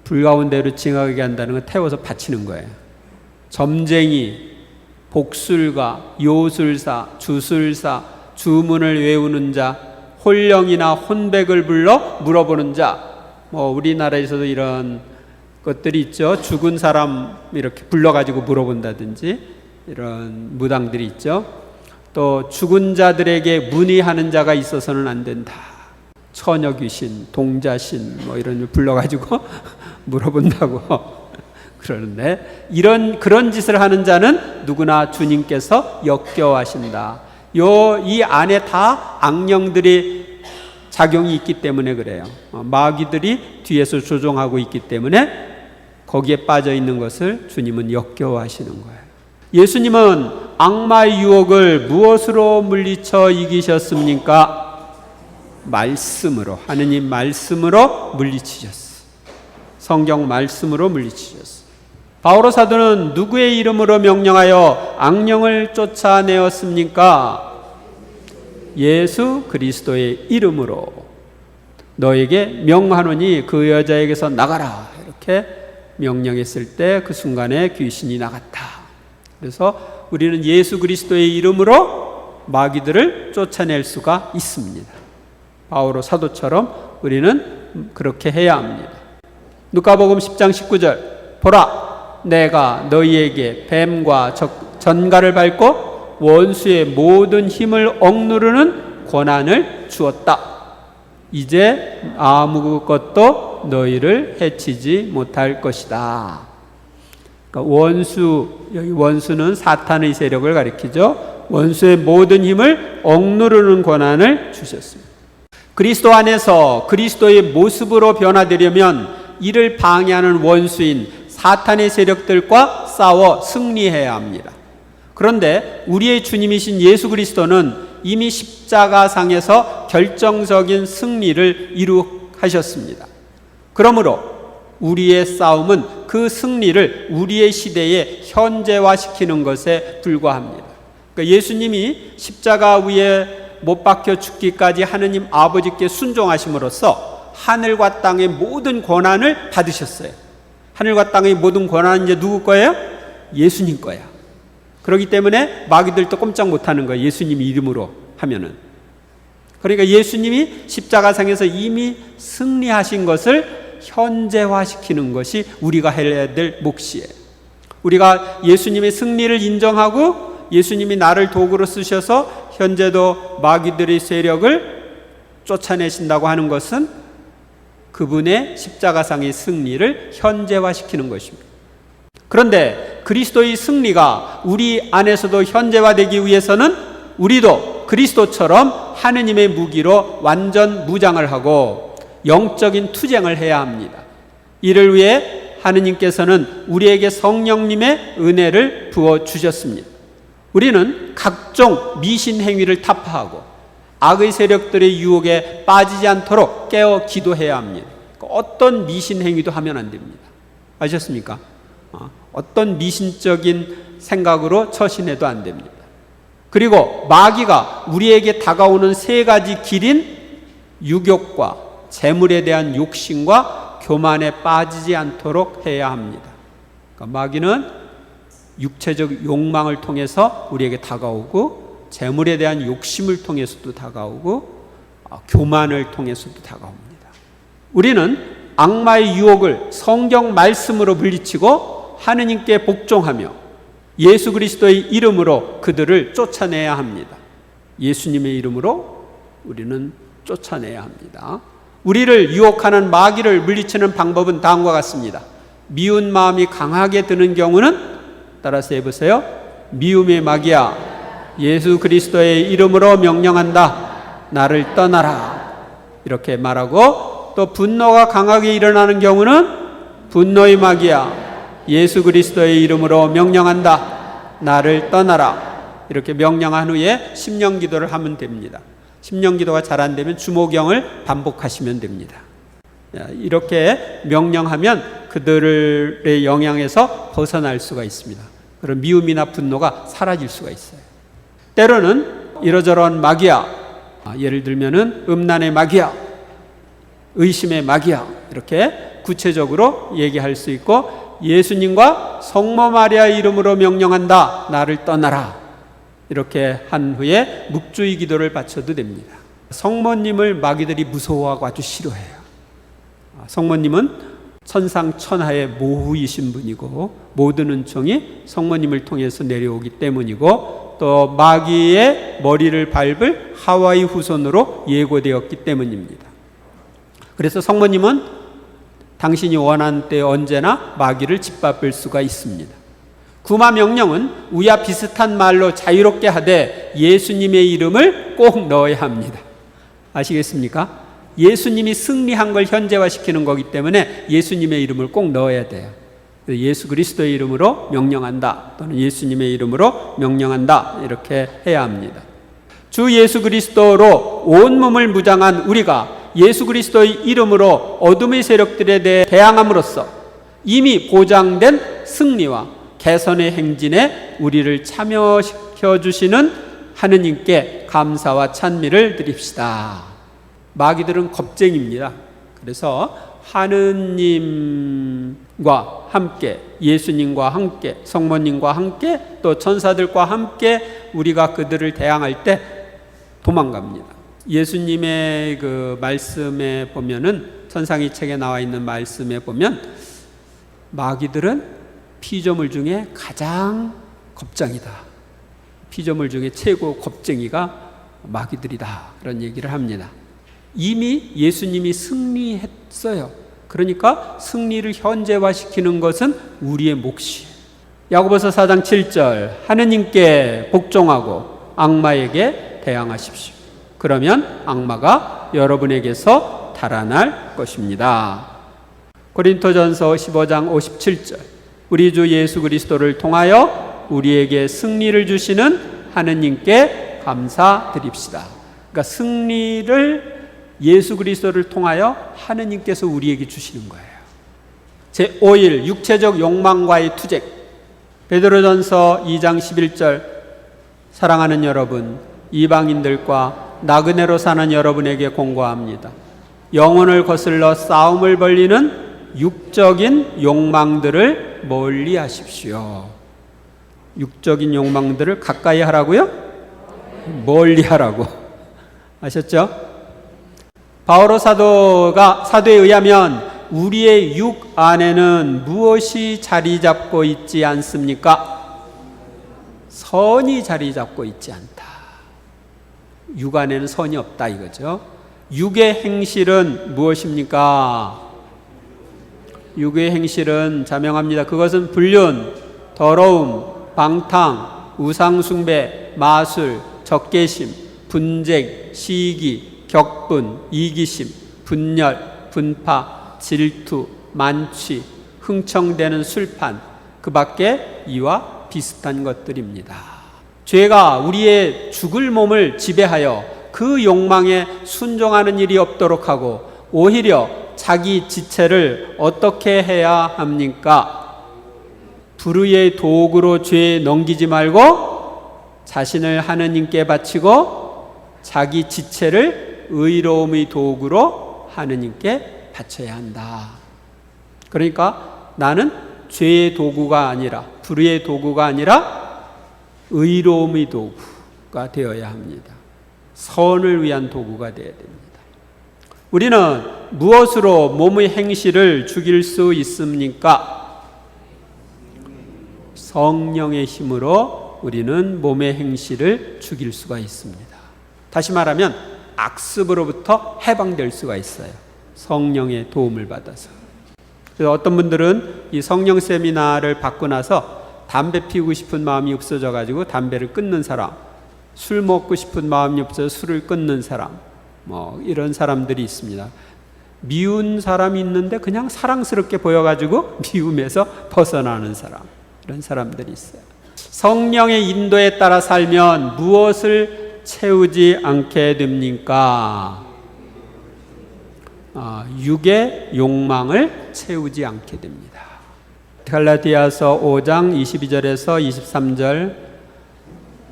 불 가운데로 지나가게 한다는 건 태워서 바치는 거예요. 점쟁이, 복술가, 요술사, 주술사, 주문을 외우는 자, 홀령이나 혼백을 불러 물어보는 자, 우리나라에서도 이런 것들이 있죠. 죽은 사람 이렇게 불러가지고 물어본다든지 이런 무당들이 있죠. 또 죽은 자들에게 문의하는 자가 있어서는 안 된다. 처녀 귀신, 동자신 이런 걸 불러가지고 물어본다고 그러는데 그런 짓을 하는 자는 누구나 주님께서 역겨워하신다. 이 안에 다 악령들이 작용이 있기 때문에 그래요. 마귀들이 뒤에서 조종하고 있기 때문에 거기에 빠져 있는 것을 주님은 역겨워하시는 거예요. 예수님은 악마의 유혹을 무엇으로 물리쳐 이기셨습니까? 말씀으로, 하느님 말씀으로 물리치셨어요. 성경 말씀으로 물리치셨어요. 바오로 사도는 누구의 이름으로 명령하여 악령을 쫓아내었습니까? 예수 그리스도의 이름으로 너에게 명하노니 그 여자에게서 나가라, 이렇게 명령했을 때 그 순간에 귀신이 나갔다. 그래서 우리는 예수 그리스도의 이름으로 마귀들을 쫓아낼 수가 있습니다. 바오로 사도처럼 우리는 그렇게 해야 합니다. 누가복음 10장 19절, 보라, 내가 너희에게 뱀과 전갈을 밟고 원수의 모든 힘을 억누르는 권한을 주었다. 이제 아무것도 너희를 해치지 못할 것이다. 그러니까 여기 원수는 사탄의 세력을 가리키죠. 원수의 모든 힘을 억누르는 권한을 주셨습니다. 그리스도 안에서 그리스도의 모습으로 변화되려면 이를 방해하는 원수인 사탄의 세력들과 싸워 승리해야 합니다. 그런데 우리의 주님이신 예수 그리스도는 이미 십자가상에서 결정적인 승리를 이룩하셨습니다. 그러므로 우리의 싸움은 그 승리를 우리의 시대에 현재화시키는 것에 불과합니다. 그러니까 예수님이 십자가 위에 못 박혀 죽기까지 하느님 아버지께 순종하심으로써 하늘과 땅의 모든 권한을 받으셨어요. 하늘과 땅의 모든 권한은 이제 누구 거예요? 예수님 거야. 그렇기 때문에 마귀들도 꼼짝 못하는 거예요. 예수님 이름으로 하면은. 그러니까 예수님이 십자가상에서 이미 승리하신 것을 현재화시키는 것이 우리가 해야 될 몫이에요. 우리가 예수님의 승리를 인정하고 예수님이 나를 도구로 쓰셔서 현재도 마귀들의 세력을 쫓아내신다고 하는 것은 그분의 십자가상의 승리를 현재화시키는 것입니다. 그런데 그리스도의 승리가 우리 안에서도 현재화되기 위해서는 우리도 그리스도처럼 하느님의 무기로 완전 무장을 하고 영적인 투쟁을 해야 합니다. 이를 위해 하느님께서는 우리에게 성령님의 은혜를 부어주셨습니다. 우리는 각종 미신 행위를 타파하고 악의 세력들의 유혹에 빠지지 않도록 깨어 기도해야 합니다. 어떤 미신 행위도 하면 안 됩니다. 아셨습니까? 어떤 미신적인 생각으로 처신해도 안 됩니다. 그리고 마귀가 우리에게 다가오는 세 가지 길인 유욕과 재물에 대한 욕심과 교만에 빠지지 않도록 해야 합니다. 그러니까 마귀는 육체적 욕망을 통해서 우리에게 다가오고 재물에 대한 욕심을 통해서도 다가오고 교만을 통해서도 다가옵니다. 우리는 악마의 유혹을 성경 말씀으로 물리치고 하느님께 복종하며 예수 그리스도의 이름으로 그들을 쫓아내야 합니다. 예수님의 이름으로 우리는 쫓아내야 합니다. 우리를 유혹하는 마귀를 물리치는 방법은 다음과 같습니다. 미운 마음이 강하게 드는 경우는 따라서 해보세요. 미움의 마귀야, 예수 그리스도의 이름으로 명령한다. 나를 떠나라. 이렇게 말하고, 또 분노가 강하게 일어나는 경우는 분노의 마귀야, 예수 그리스도의 이름으로 명령한다. 나를 떠나라. 이렇게 명령한 후에 심령 기도를 하면 됩니다. 심령 기도가 잘 안 되면 주모경을 반복하시면 됩니다. 이렇게 명령하면 그들의 영향에서 벗어날 수가 있습니다. 그런 미움이나 분노가 사라질 수가 있어요. 때로는 이러저러한 마귀야, 예를 들면은 음란의 마귀야, 의심의 마귀야, 이렇게 구체적으로 얘기할 수 있고, 예수님과 성모 마리아 이름으로 명령한다. 나를 떠나라. 이렇게 한 후에 묵주의 기도를 바쳐도 됩니다. 성모님을 마귀들이 무서워하고 아주 싫어해요. 성모님은 천상천하의 모후이신 분이고 모든 은총이 성모님을 통해서 내려오기 때문이고, 또 마귀의 머리를 밟을 하와의 후손으로 예고되었기 때문입니다. 그래서 성모님은 당신이 원하는 때 언제나 마귀를 짓밟을 수가 있습니다. 구마 명령은 우야 비슷한 말로 자유롭게 하되 예수님의 이름을 꼭 넣어야 합니다. 아시겠습니까? 예수님이 승리한 걸 현재화시키는 거기 때문에 예수님의 이름을 꼭 넣어야 돼요. 예수 그리스도의 이름으로 명령한다, 또는 예수님의 이름으로 명령한다, 이렇게 해야 합니다. 주 예수 그리스도로 온몸을 무장한 우리가 예수 그리스도의 이름으로 어둠의 세력들에 대해 대항함으로써 이미 보장된 승리와 개선의 행진에 우리를 참여시켜 주시는 하느님께 감사와 찬미를 드립시다. 마귀들은 겁쟁입니다. 그래서 하느님과 함께, 예수님과 함께, 성모님과 함께, 또 천사들과 함께 우리가 그들을 대항할 때 도망갑니다. 예수님의 그 말씀에 보면은, 천상의 책에 나와 있는 말씀에 보면 마귀들은 피조물 중에 가장 겁쟁이다. 피조물 중에 최고 겁쟁이가 마귀들이다. 그런 얘기를 합니다. 이미 예수님이 승리했어요. 그러니까 승리를 현재화시키는 것은 우리의 몫이에요. 야고보서 4장 7절, 하느님께 복종하고 악마에게 대항하십시오. 그러면 악마가 여러분에게서 달아날 것입니다. 고린토전서 15장 57절, 우리 주 예수 그리스도를 통하여 우리에게 승리를 주시는 하느님께 감사드립시다. 그러니까 승리를 예수 그리스도를 통하여 하느님께서 우리에게 주시는 거예요. 제5일 육체적 욕망과의 투쟁. 베드로전서 2장 11절, 사랑하는 여러분, 이방인들과 나그네로 사는 여러분에게 공고합니다. 영혼을 거슬러 싸움을 벌리는 육적인 욕망들을 멀리 하십시오. 육적인 욕망들을 가까이 하라고요? 멀리 하라고. 아셨죠? 바오로 사도에 의하면 우리의 육 안에는 무엇이 자리 잡고 있지 않습니까? 선이 자리 잡고 있지 않다. 육 안에는 선이 없다 이거죠. 육의 행실은 무엇입니까? 육의 행실은 자명합니다. 그것은 불륜, 더러움, 방탕, 우상숭배, 마술, 적개심, 분쟁, 시기, 격분, 이기심, 분열, 분파, 질투, 만취, 흥청대는 술판, 그 밖에 이와 비슷한 것들입니다. 죄가 우리의 죽을 몸을 지배하여 그 욕망에 순종하는 일이 없도록 하고 오히려 자기 지체를 어떻게 해야 합니까? 불의의 도구로 죄에 넘기지 말고 자신을 하느님께 바치고 자기 지체를 의로움의 도구로 하느님께 바쳐야 한다. 그러니까 나는 죄의 도구가 아니라, 불의의 도구가 아니라 의로움의 도구가 되어야 합니다. 선을 위한 도구가 되어야 됩니다. 우리는 무엇으로 몸의 행실을 죽일 수 있습니까? 성령의 힘으로 우리는 몸의 행실을 죽일 수가 있습니다. 다시 말하면 악습으로부터 해방될 수가 있어요. 성령의 도움을 받아서. 그래서 어떤 분들은 이 성령 세미나를 받고 나서 담배 피우고 싶은 마음이 없어져 가지고 담배를 끊는 사람, 술 먹고 싶은 마음이 없어서 술을 끊는 사람, 이런 사람들이 있습니다. 미운 사람이 있는데 그냥 사랑스럽게 보여가지고 미움에서 벗어나는 사람, 이런 사람들이 있어요. 성령의 인도에 따라 살면 무엇을 채우지 않게 됩니까? 육의 욕망을 채우지 않게 됩니다. 갈라디아서 5장 22절에서 23절,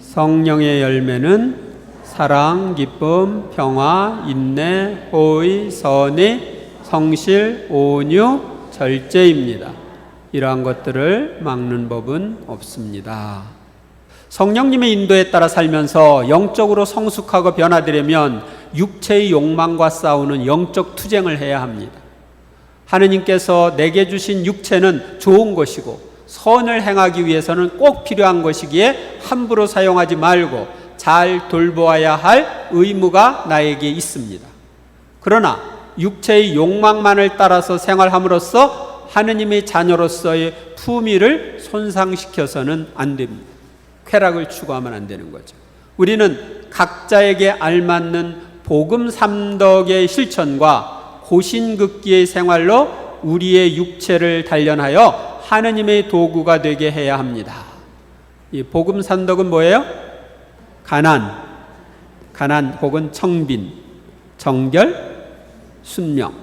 성령의 열매는 사랑, 기쁨, 평화, 인내, 호의, 선의, 성실, 온유, 절제입니다. 이러한 것들을 막는 법은 없습니다. 성령님의 인도에 따라 살면서 영적으로 성숙하고 변화되려면 육체의 욕망과 싸우는 영적 투쟁을 해야 합니다. 하느님께서 내게 주신 육체는 좋은 것이고 선을 행하기 위해서는 꼭 필요한 것이기에 함부로 사용하지 말고 잘 돌보아야 할 의무가 나에게 있습니다. 그러나 육체의 욕망만을 따라서 생활함으로써 하느님의 자녀로서의 품위를 손상시켜서는 안 됩니다. 쾌락을 추구하면 안 되는 거죠. 우리는 각자에게 알맞는 복음 삼덕의 실천과 고신극기의 생활로 우리의 육체를 단련하여 하느님의 도구가 되게 해야 합니다. 이 복음 삼덕은 뭐예요? 가난 혹은 청빈, 정결, 순명.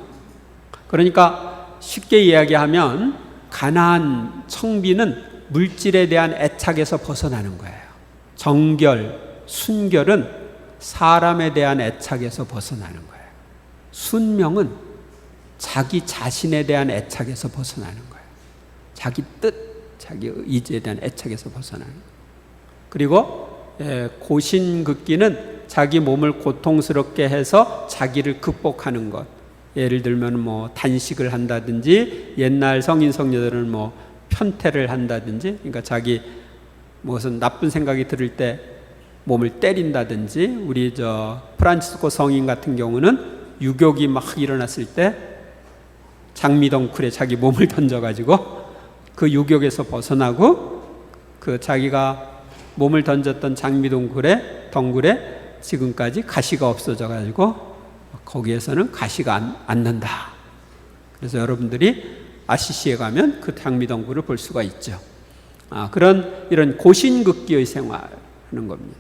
그러니까 쉽게 이야기하면 가난, 청빈은 물질에 대한 애착에서 벗어나는 거예요. 정결, 순결은 사람에 대한 애착에서 벗어나는 거예요. 순명은 자기 자신에 대한 애착에서 벗어나는 거예요. 자기 뜻, 자기 의지에 대한 애착에서 벗어나는 거예요. 그리고 고신극기는 자기 몸을 고통스럽게 해서 자기를 극복하는 것. 예를 들면 단식을 한다든지, 옛날 성인 성녀들은 편태를 한다든지, 그러니까 자기 무슨 나쁜 생각이 들을 때 몸을 때린다든지, 우리 프란치스코 성인 같은 경우는 유격이 막 일어났을 때 장미덩굴에 자기 몸을 던져가지고 그 유격에서 벗어나고 그 자기가 몸을 던졌던 장미덩굴에 지금까지 가시가 없어져가지고 거기에서는 가시가 않는다. 그래서 여러분들이 아시시에 가면 그 장미덩굴을 볼 수가 있죠. 이런 고신극기의 생활하는 겁니다.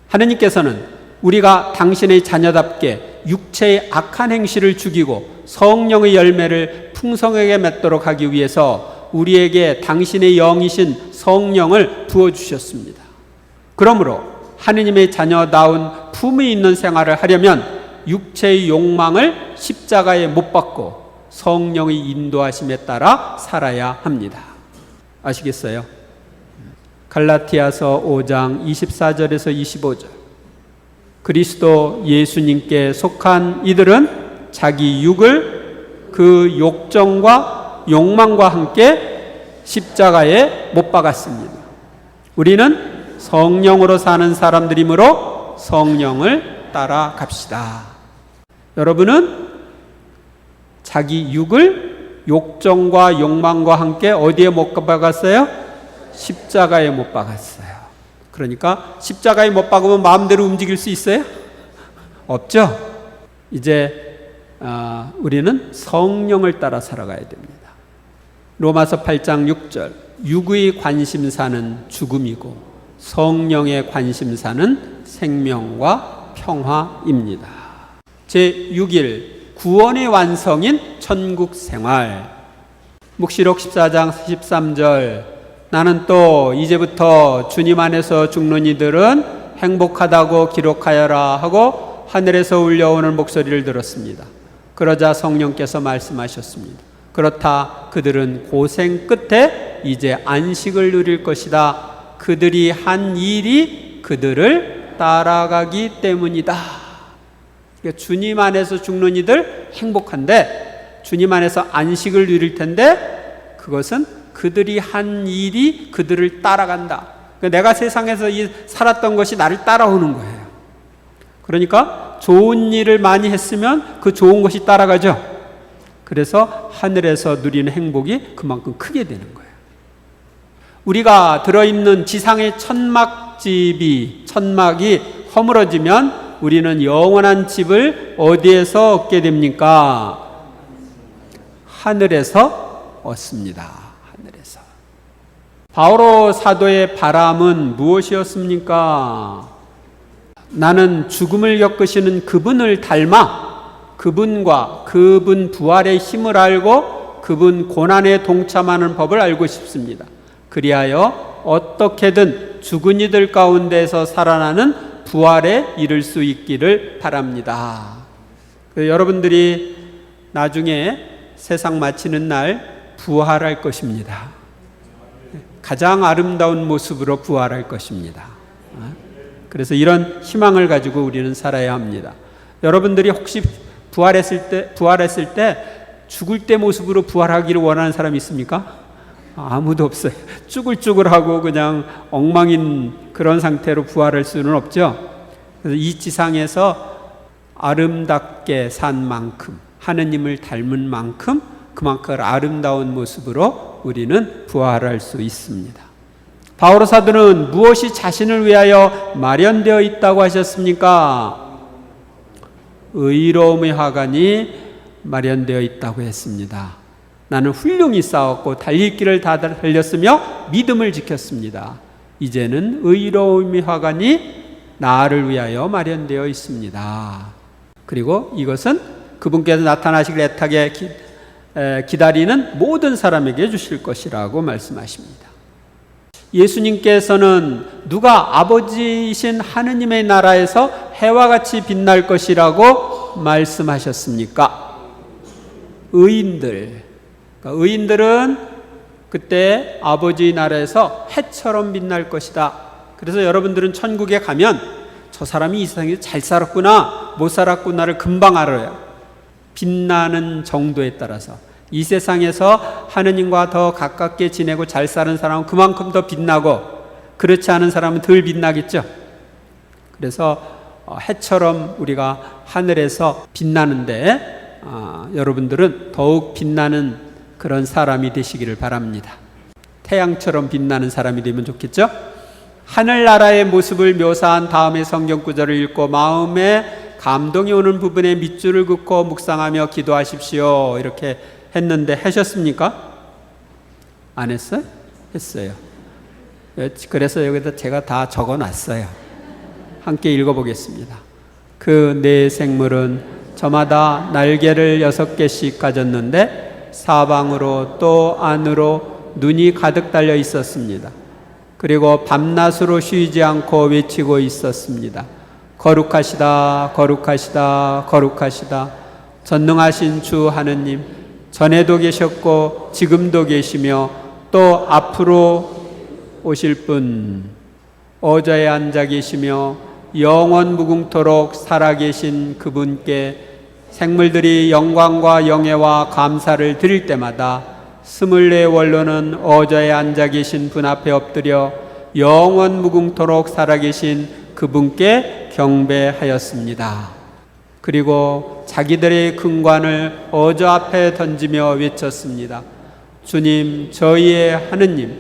하느님께서는 우리가 당신의 자녀답게 육체의 악한 행실을 죽이고 성령의 열매를 풍성하게 맺도록 하기 위해서 우리에게 당신의 영이신 성령을 부어주셨습니다. 그러므로 하느님의 자녀다운 품이 있는 생활을 하려면 육체의 욕망을 십자가에 못 박고 성령의 인도하심에 따라 살아야 합니다. 아시겠어요? 갈라티아서 5장 24절에서 25절. 그리스도 예수님께 속한 이들은 자기 육을 그 욕정과 욕망과 함께 십자가에 못 박았습니다. 우리는 성령으로 사는 사람들이므로 성령을 따라갑시다. 여러분은 자기 육을 욕정과 욕망과 함께 어디에 못 박았어요? 십자가에 못 박았어요. 그러니까 십자가에 못 박으면 마음대로 움직일 수 있어요? 없죠? 이제 우리는 성령을 따라 살아가야 됩니다. 로마서 8장 6절, 육의 관심사는 죽음이고 성령의 관심사는 생명과 평화입니다. 제6일 구원의 완성인 천국 생활. 묵시록 14장 13절, 나는 또 이제부터 주님 안에서 죽는 이들은 행복하다고 기록하여라 하고 하늘에서 울려오는 목소리를 들었습니다. 그러자 성령께서 말씀하셨습니다. 그렇다, 그들은 고생 끝에 이제 안식을 누릴 것이다. 그들이 한 일이 그들을 따라가기 때문이다. 그러니까 주님 안에서 죽는 이들 행복한데 주님 안에서 안식을 누릴 텐데 그것은 그들이 한 일이 그들을 따라간다. 그러니까 내가 세상에서 살았던 것이 나를 따라오는 거예요. 그러니까 좋은 일을 많이 했으면 그 좋은 것이 따라가죠. 그래서 하늘에서 누리는 행복이 그만큼 크게 되는 거예요. 우리가 들어있는 지상의 천막이 허물어지면 우리는 영원한 집을 어디에서 얻게 됩니까? 하늘에서 얻습니다. 하늘에서. 바오로 사도의 바람은 무엇이었습니까? 나는 죽음을 겪으시는 그분을 닮아 그분과 그분 부활의 힘을 알고 그분 고난에 동참하는 법을 알고 싶습니다. 그리하여 어떻게든 죽은 이들 가운데서 살아나는 부활에 이를 수 있기를 바랍니다. 여러분들이 나중에 세상 마치는 날 부활할 것입니다. 가장 아름다운 모습으로 부활할 것입니다. 그래서 이런 희망을 가지고 우리는 살아야 합니다. 여러분들이 혹시 부활했을 때 죽을 때 모습으로 부활하기를 원하는 사람이 있습니까? 아무도 없어요. 쭈글쭈글하고 그냥 엉망인 그런 상태로 부활할 수는 없죠. 그래서 이 지상에서 아름답게 산 만큼, 하느님을 닮은 만큼 그만큼 아름다운 모습으로 우리는 부활할 수 있습니다. 바오로 사도는 무엇이 자신을 위하여 마련되어 있다고 하셨습니까? 의로움의 화관이 마련되어 있다고 했습니다. 나는 훌륭히 싸웠고 달릴 길을 다 달렸으며 믿음을 지켰습니다. 이제는 의로움의 화관이 나를 위하여 마련되어 있습니다. 그리고 이것은 그분께서 나타나시길 애타게 기다리는 모든 사람에게 주실 것이라고 말씀하십니다. 예수님께서는 누가 아버지이신 하느님의 나라에서 해와 같이 빛날 것이라고 말씀하셨습니까? 의인들. 의인들은 그때 아버지 나라에서 해처럼 빛날 것이다. 그래서 여러분들은 천국에 가면 저 사람이 이 세상에 잘 살았구나, 못 살았구나를 금방 알아요. 빛나는 정도에 따라서. 이 세상에서 하느님과 더 가깝게 지내고 잘 사는 사람은 그만큼 더 빛나고, 그렇지 않은 사람은 덜 빛나겠죠. 그래서 해처럼 우리가 하늘에서 빛나는데 여러분들은 더욱 빛나는 그런 사람이 되시기를 바랍니다. 태양처럼 빛나는 사람이 되면 좋겠죠. 하늘나라의 모습을 묘사한 다음에 성경 구절을 읽고 마음에 감동이 오는 부분에 밑줄을 긋고 묵상하며 기도하십시오. 이렇게 했는데 하셨습니까? 안 했어요? 했어요. 그래서 여기다 제가 다 적어놨어요. 함께 읽어보겠습니다. 그 네 생물은 저마다 날개를 6개씩 가졌는데 사방으로 또 안으로 눈이 가득 달려 있었습니다. 그리고 밤낮으로 쉬지 않고 외치고 있었습니다. 거룩하시다, 거룩하시다, 거룩하시다. 전능하신 주 하느님, 전에도 계셨고 지금도 계시며 또 앞으로 오실 분, 어자에 앉아 계시며 영원 무궁토록 살아계신 그분께 생물들이 영광과 영예와 감사를 드릴 때마다 24원로는 어자에 앉아 계신 분 앞에 엎드려 영원 무궁토록 살아계신 그분께 경배하였습니다. 그리고 자기들의 금관을 어저 앞에 던지며 외쳤습니다. 주님, 저희의 하느님,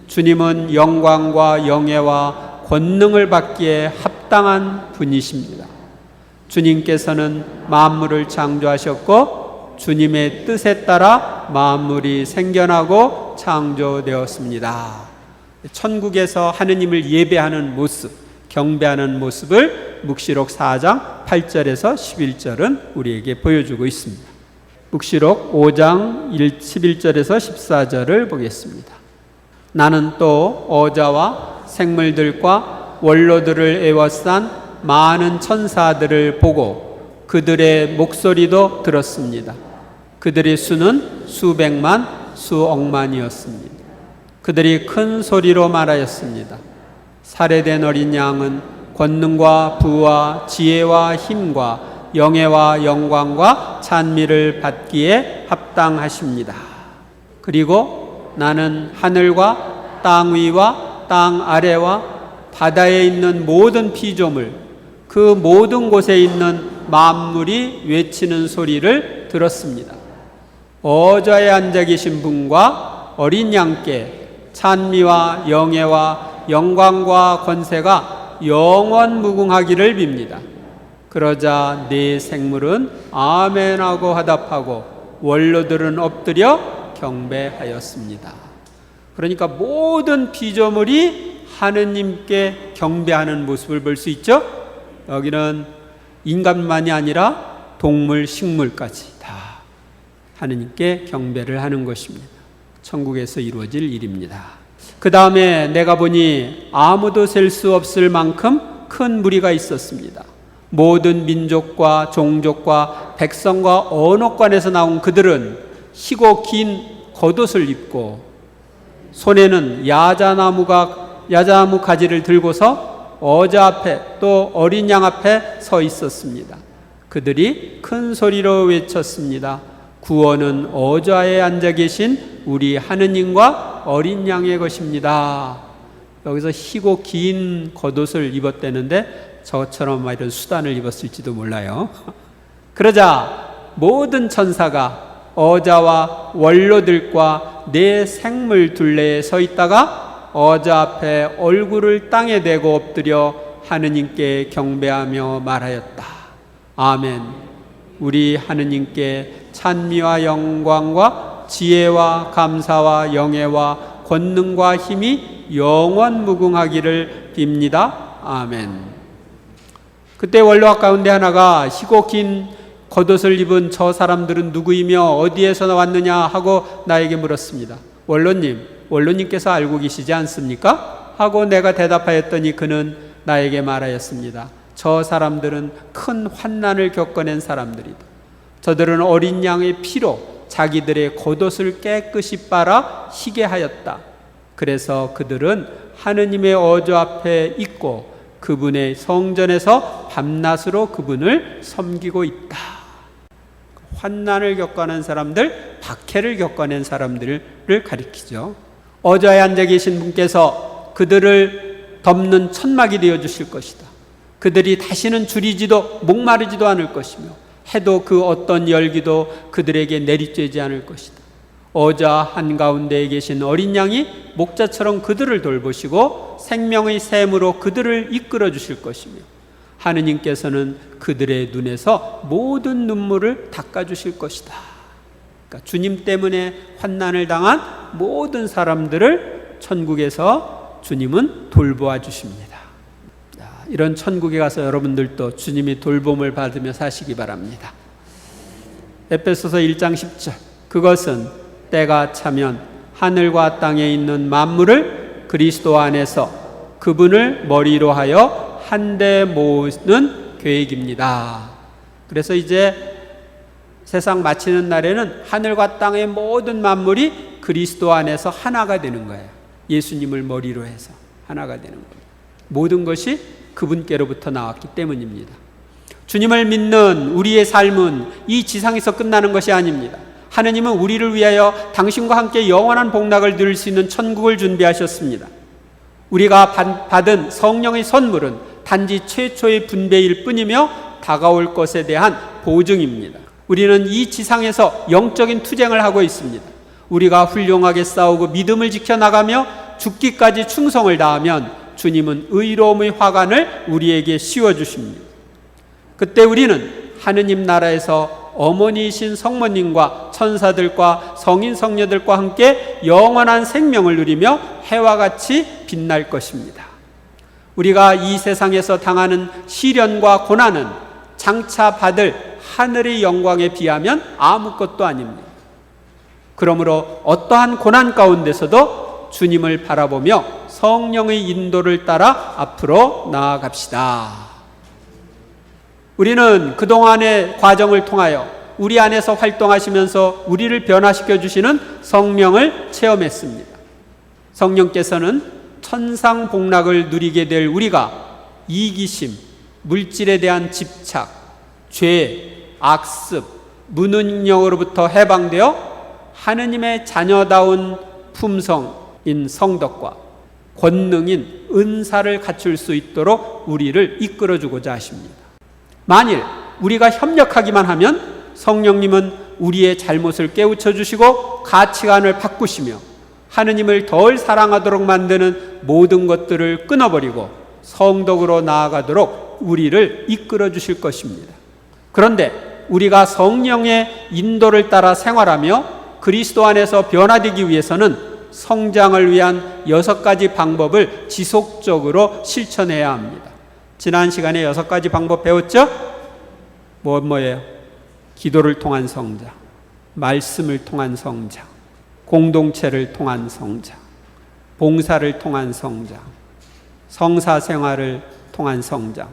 주님은 영광과 영예와 권능을 받기에 합당한 분이십니다. 주님께서는 만물을 창조하셨고 주님의 뜻에 따라 만물이 생겨나고 창조되었습니다. 천국에서 하느님을 예배하는 모습, 경배하는 모습을 묵시록 4장 8절에서 11절은 우리에게 보여주고 있습니다. 묵시록 5장 11절에서 14절을 보겠습니다. 나는 또 어자와 생물들과 원로들을 에워싼 많은 천사들을 보고 그들의 목소리도 들었습니다. 그들의 수는 수백만, 수억만이었습니다. 그들이 큰 소리로 말하였습니다. 살해된 어린 양은 권능과 부와 지혜와 힘과 영예와 영광과 찬미를 받기에 합당하십니다. 그리고 나는 하늘과 땅 위와 땅 아래와 바다에 있는 모든 피조물, 그 모든 곳에 있는 만물이 외치는 소리를 들었습니다. 어자에 앉아 계신 분과 어린 양께 찬미와 영예와 영광과 권세가 영원 무궁하기를 빕니다. 그러자 네 생물은 아멘하고 화답하고 원로들은 엎드려 경배하였습니다. 그러니까 모든 피조물이 하느님께 경배하는 모습을 볼 수 있죠. 여기는 인간만이 아니라 동물, 식물까지 다 하느님께 경배를 하는 것입니다. 천국에서 이루어질 일입니다. 그 다음에 내가 보니 아무도 셀 수 없을 만큼 큰 무리가 있었습니다. 모든 민족과 종족과 백성과 언어권에서 나온 그들은 희고 긴 겉옷을 입고 손에는 야자나무 가지를 들고서 어자 앞에 또 어린 양 앞에 서 있었습니다. 그들이 큰 소리로 외쳤습니다. 구원은 어자에 앉아 계신 우리 하느님과 어린 양의 것입니다. 여기서 희고 긴 겉옷을 입었다는데 저처럼 이런 수단을 입었을지도 몰라요. 그러자 모든 천사가 어자와 원로들과 네 생물 둘레에 서 있다가 어자 앞에 얼굴을 땅에 대고 엎드려 하느님께 경배하며 말하였다. 아멘. 우리 하느님께 찬미와 영광과 지혜와 감사와 영예와 권능과 힘이 영원 무궁하기를 빕니다. 아멘. 그때 원로학 가운데 하나가 희고 긴 겉옷을 입은 저 사람들은 누구이며 어디에서 왔느냐 하고 나에게 물었습니다. 원로님께서 알고 계시지 않습니까? 하고 내가 대답하였더니 그는 나에게 말하였습니다. 저 사람들은 큰 환난을 겪어낸 사람들이다. 저들은 어린 양의 피로 자기들의 겉옷을 깨끗이 빨아 희게 하였다. 그래서 그들은 하느님의 어조 앞에 있고 그분의 성전에서 밤낮으로 그분을 섬기고 있다. 환난을 겪어낸 사람들, 박해를 겪어낸 사람들을 가리키죠. 어자에 앉아 계신 분께서 그들을 덮는 천막이 되어 주실 것이다. 그들이 다시는 줄이지도 목마르지도 않을 것이며 해도 그 어떤 열기도 그들에게 내리쬐지 않을 것이다. 어자 한가운데에 계신 어린 양이 목자처럼 그들을 돌보시고 생명의 샘으로 그들을 이끌어 주실 것이며 하느님께서는 그들의 눈에서 모든 눈물을 닦아 주실 것이다. 그러니까 주님 때문에 환난을 당한 모든 사람들을 천국에서 주님은 돌보아 주십니다. 이런 천국에 가서 여러분들도 주님의 돌봄을 받으며 사시기 바랍니다. 에베소서 1장 10절 그것은 때가 차면 하늘과 땅에 있는 만물을 그리스도 안에서 그분을 머리로 하여 한데 모으는 계획입니다. 그래서 이제 세상 마치는 날에는 하늘과 땅의 모든 만물이 그리스도 안에서 하나가 되는 거예요. 예수님을 머리로 해서 하나가 되는 겁니다. 모든 것이 그분께로부터 나왔기 때문입니다. 주님을 믿는 우리의 삶은 이 지상에서 끝나는 것이 아닙니다. 하느님은 우리를 위하여 당신과 함께 영원한 복락을 누릴 수 있는 천국을 준비하셨습니다. 우리가 받은 성령의 선물은 단지 최초의 분배일 뿐이며 다가올 것에 대한 보증입니다. 우리는 이 지상에서 영적인 투쟁을 하고 있습니다. 우리가 훌륭하게 싸우고 믿음을 지켜나가며 죽기까지 충성을 다하면 주님은 의로움의 화관을 우리에게 씌워주십니다. 그때 우리는 하느님 나라에서 어머니이신 성모님과 천사들과 성인 성녀들과 함께 영원한 생명을 누리며 해와 같이 빛날 것입니다. 우리가 이 세상에서 당하는 시련과 고난은 장차 받을 하늘의 영광에 비하면 아무것도 아닙니다. 그러므로 어떠한 고난 가운데서도 주님을 바라보며 성령의 인도를 따라 앞으로 나아갑시다. 우리는 그동안의 과정을 통하여 우리 안에서 활동하시면서 우리를 변화시켜 주시는 성령을 체험했습니다. 성령께서는 천상복락을 누리게 될 우리가 이기심, 물질에 대한 집착, 죄, 악습, 무능력으로부터 해방되어 하느님의 자녀다운 품성인 성덕과 권능인 은사를 갖출 수 있도록 우리를 이끌어주고자 하십니다. 만일 우리가 협력하기만 하면 성령님은 우리의 잘못을 깨우쳐 주시고 가치관을 바꾸시며 하느님을 덜 사랑하도록 만드는 모든 것들을 끊어버리고 성덕으로 나아가도록 우리를 이끌어 주실 것입니다. 그런데 우리가 성령의 인도를 따라 생활하며 그리스도 안에서 변화되기 위해서는 성장을 위한 6가지 방법을 지속적으로 실천해야 합니다. 지난 시간에 6가지 방법 배웠죠? 뭐예요? 기도를 통한 성장, 말씀을 통한 성장, 공동체를 통한 성장, 봉사를 통한 성장, 성사 생활을 통한 성장,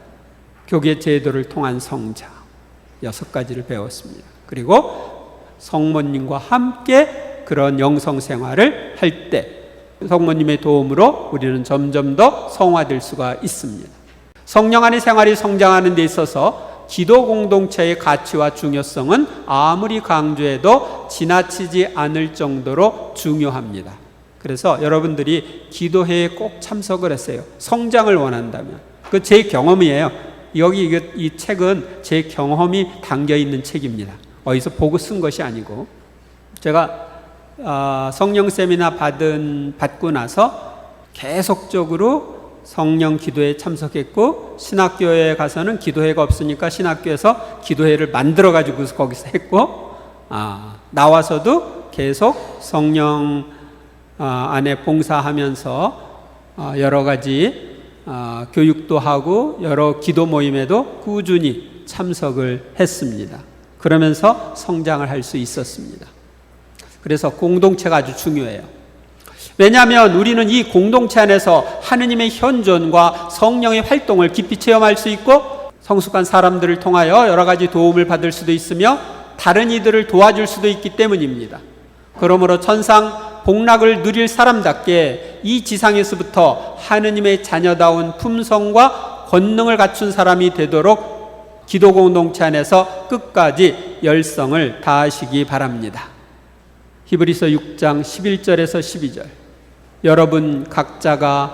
교계 제도를 통한 성장, 6가지를 배웠습니다. 그리고 성모님과 함께 그런 영성 생활을 할 때 성모님의 도움으로 우리는 점점 더 성화될 수가 있습니다. 성령 안의 생활이 성장하는 데 있어서 기도 공동체의 가치와 중요성은 아무리 강조해도 지나치지 않을 정도로 중요합니다. 그래서 여러분들이 기도회에 꼭 참석을 했어요. 성장을 원한다면. 그 제 경험이에요. 여기 이 책은 제 경험이 담겨 있는 책입니다. 어디서 보고 쓴 것이 아니고. 제가 성령 세미나 받고 나서 계속적으로 성령 기도회에 참석했고, 신학교에 가서는 기도회가 없으니까 신학교에서 기도회를 만들어 가지고 거기서 했고, 나와서도 계속 성령 안에 봉사하면서 여러 가지 교육도 하고 여러 기도 모임에도 꾸준히 참석을 했습니다. 그러면서 성장을 할 수 있었습니다. 그래서 공동체가 아주 중요해요. 왜냐하면 우리는 이 공동체 안에서 하느님의 현존과 성령의 활동을 깊이 체험할 수 있고, 성숙한 사람들을 통하여 여러 가지 도움을 받을 수도 있으며 다른 이들을 도와줄 수도 있기 때문입니다. 그러므로 천상 복락을 누릴 사람답게 이 지상에서부터 하느님의 자녀다운 품성과 권능을 갖춘 사람이 되도록 기도 공동체 안에서 끝까지 열성을 다하시기 바랍니다. 히브리서 6장 11절에서 12절. 여러분 각자가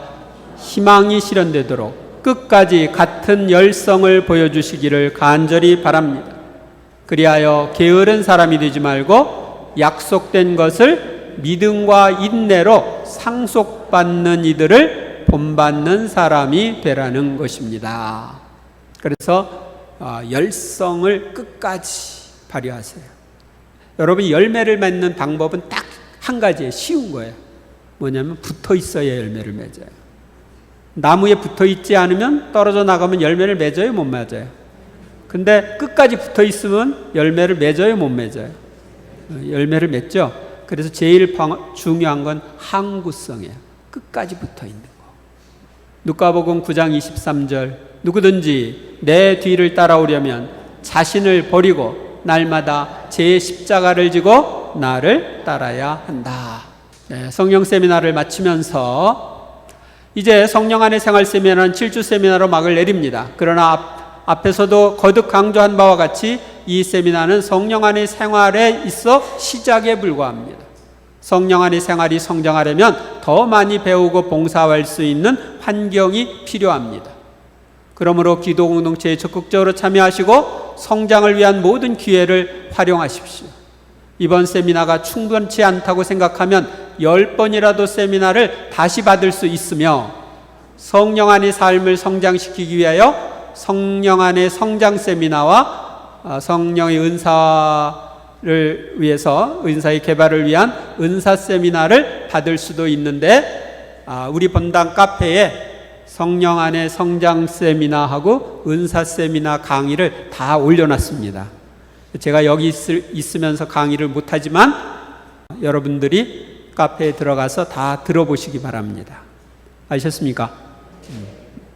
희망이 실현되도록 끝까지 같은 열성을 보여주시기를 간절히 바랍니다. 그리하여 게으른 사람이 되지 말고 약속된 것을 믿음과 인내로 상속받는 이들을 본받는 사람이 되라는 것입니다. 그래서 열성을 끝까지 발휘하세요. 여러분이 열매를 맺는 방법은 딱 한 가지예요. 쉬운 거예요. 뭐냐면 붙어 있어야 열매를 맺어요. 나무에 붙어 있지 않으면 떨어져 나가면 열매를 맺어요, 못 맺어요? 근데 끝까지 붙어 있으면 열매를 맺어요, 못 맺어요? 열매를 맺죠. 그래서 제일 중요한 건 항구성이에요. 끝까지 붙어 있는 거. 누가복음 9장 23절. 누구든지 내 뒤를 따라오려면 자신을 버리고 날마다 제 십자가를 지고 나를 따라야 한다. 네, 성령 세미나를 마치면서 이제 성령 안의 생활 세미나는 7주 세미나로 막을 내립니다. 그러나 앞에서도 거듭 강조한 바와 같이 이 세미나는 성령 안의 생활에 있어 시작에 불과합니다. 성령 안의 생활이 성장하려면 더 많이 배우고 봉사할 수 있는 환경이 필요합니다. 그러므로 기도 공동체에 적극적으로 참여하시고 성장을 위한 모든 기회를 활용하십시오. 이번 세미나가 충분치 않다고 생각하면 10번이라도 세미나를 다시 받을 수 있으며 성령 안의 삶을 성장시키기 위하여 성령 안의 성장 세미나와 성령의 은사를 위해서 은사의 개발을 위한 은사 세미나를 받을 수도 있는데 우리 본당 카페에 성령 안의 성장 세미나하고 은사 세미나 강의를 다 올려놨습니다. 제가 여기 있으면서 강의를 못하지만 여러분들이 카페에 들어가서 다 들어보시기 바랍니다. 아셨습니까?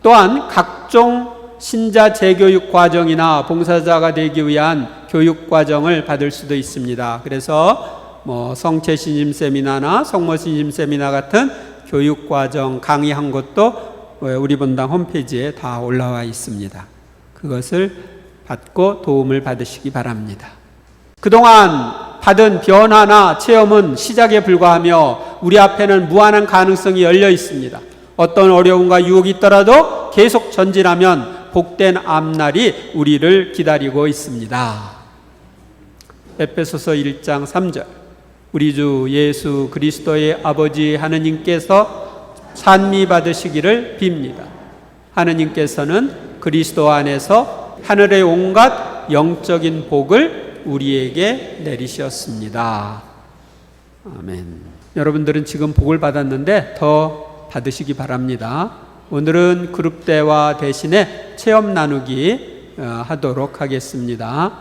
또한 각종 신자 재교육 과정이나 봉사자가 되기 위한 교육 과정을 받을 수도 있습니다. 그래서 성체 신임 세미나나 성모 신임 세미나 같은 교육 과정 강의한 것도 우리 본당 홈페이지에 다 올라와 있습니다. 그것을 받고 도움을 받으시기 바랍니다. 그동안 받은 변화나 체험은 시작에 불과하며 우리 앞에는 무한한 가능성이 열려 있습니다. 어떤 어려움과 유혹이 있더라도 계속 전진하면 복된 앞날이 우리를 기다리고 있습니다. 에베소서 1장 3절 우리 주 예수 그리스도의 아버지 하느님께서 찬미 받으시기를 빕니다. 하느님께서는 그리스도 안에서 하늘의 온갖 영적인 복을 우리에게 내리셨습니다. 아멘. 여러분들은 지금 복을 받았는데 더 받으시기 바랍니다. 오늘은 그룹 대화 대신에 체험 나누기 하도록 하겠습니다.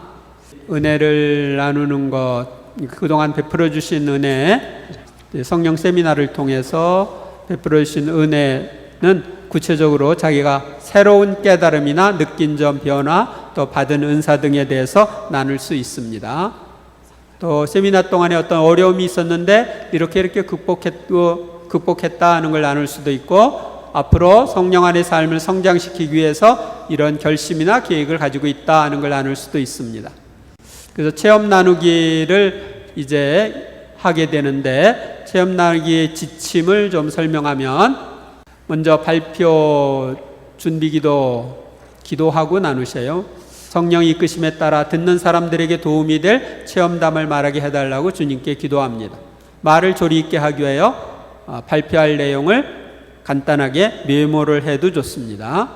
은혜를 나누는 것, 그동안 베풀어 주신 은혜, 성령 세미나를 통해서 베풀어 주신 은혜는 구체적으로 자기가 새로운 깨달음이나 느낀 점, 변화, 또 받은 은사 등에 대해서 나눌 수 있습니다. 또 세미나 동안에 어떤 어려움이 있었는데 이렇게 극복했다 하는 걸 나눌 수도 있고, 앞으로 성령 안의 삶을 성장시키기 위해서 이런 결심이나 계획을 가지고 있다 하는 걸 나눌 수도 있습니다. 그래서 체험 나누기를 이제 하게 되는데, 체험 나누기의 지침을 좀 설명하면, 먼저 발표 기도하고 나누셔요. 성령의 이끄심에 따라 듣는 사람들에게 도움이 될 체험담을 말하게 해달라고 주님께 기도합니다. 말을 조리 있게 하기 위하여 발표할 내용을 간단하게 메모를 해도 좋습니다.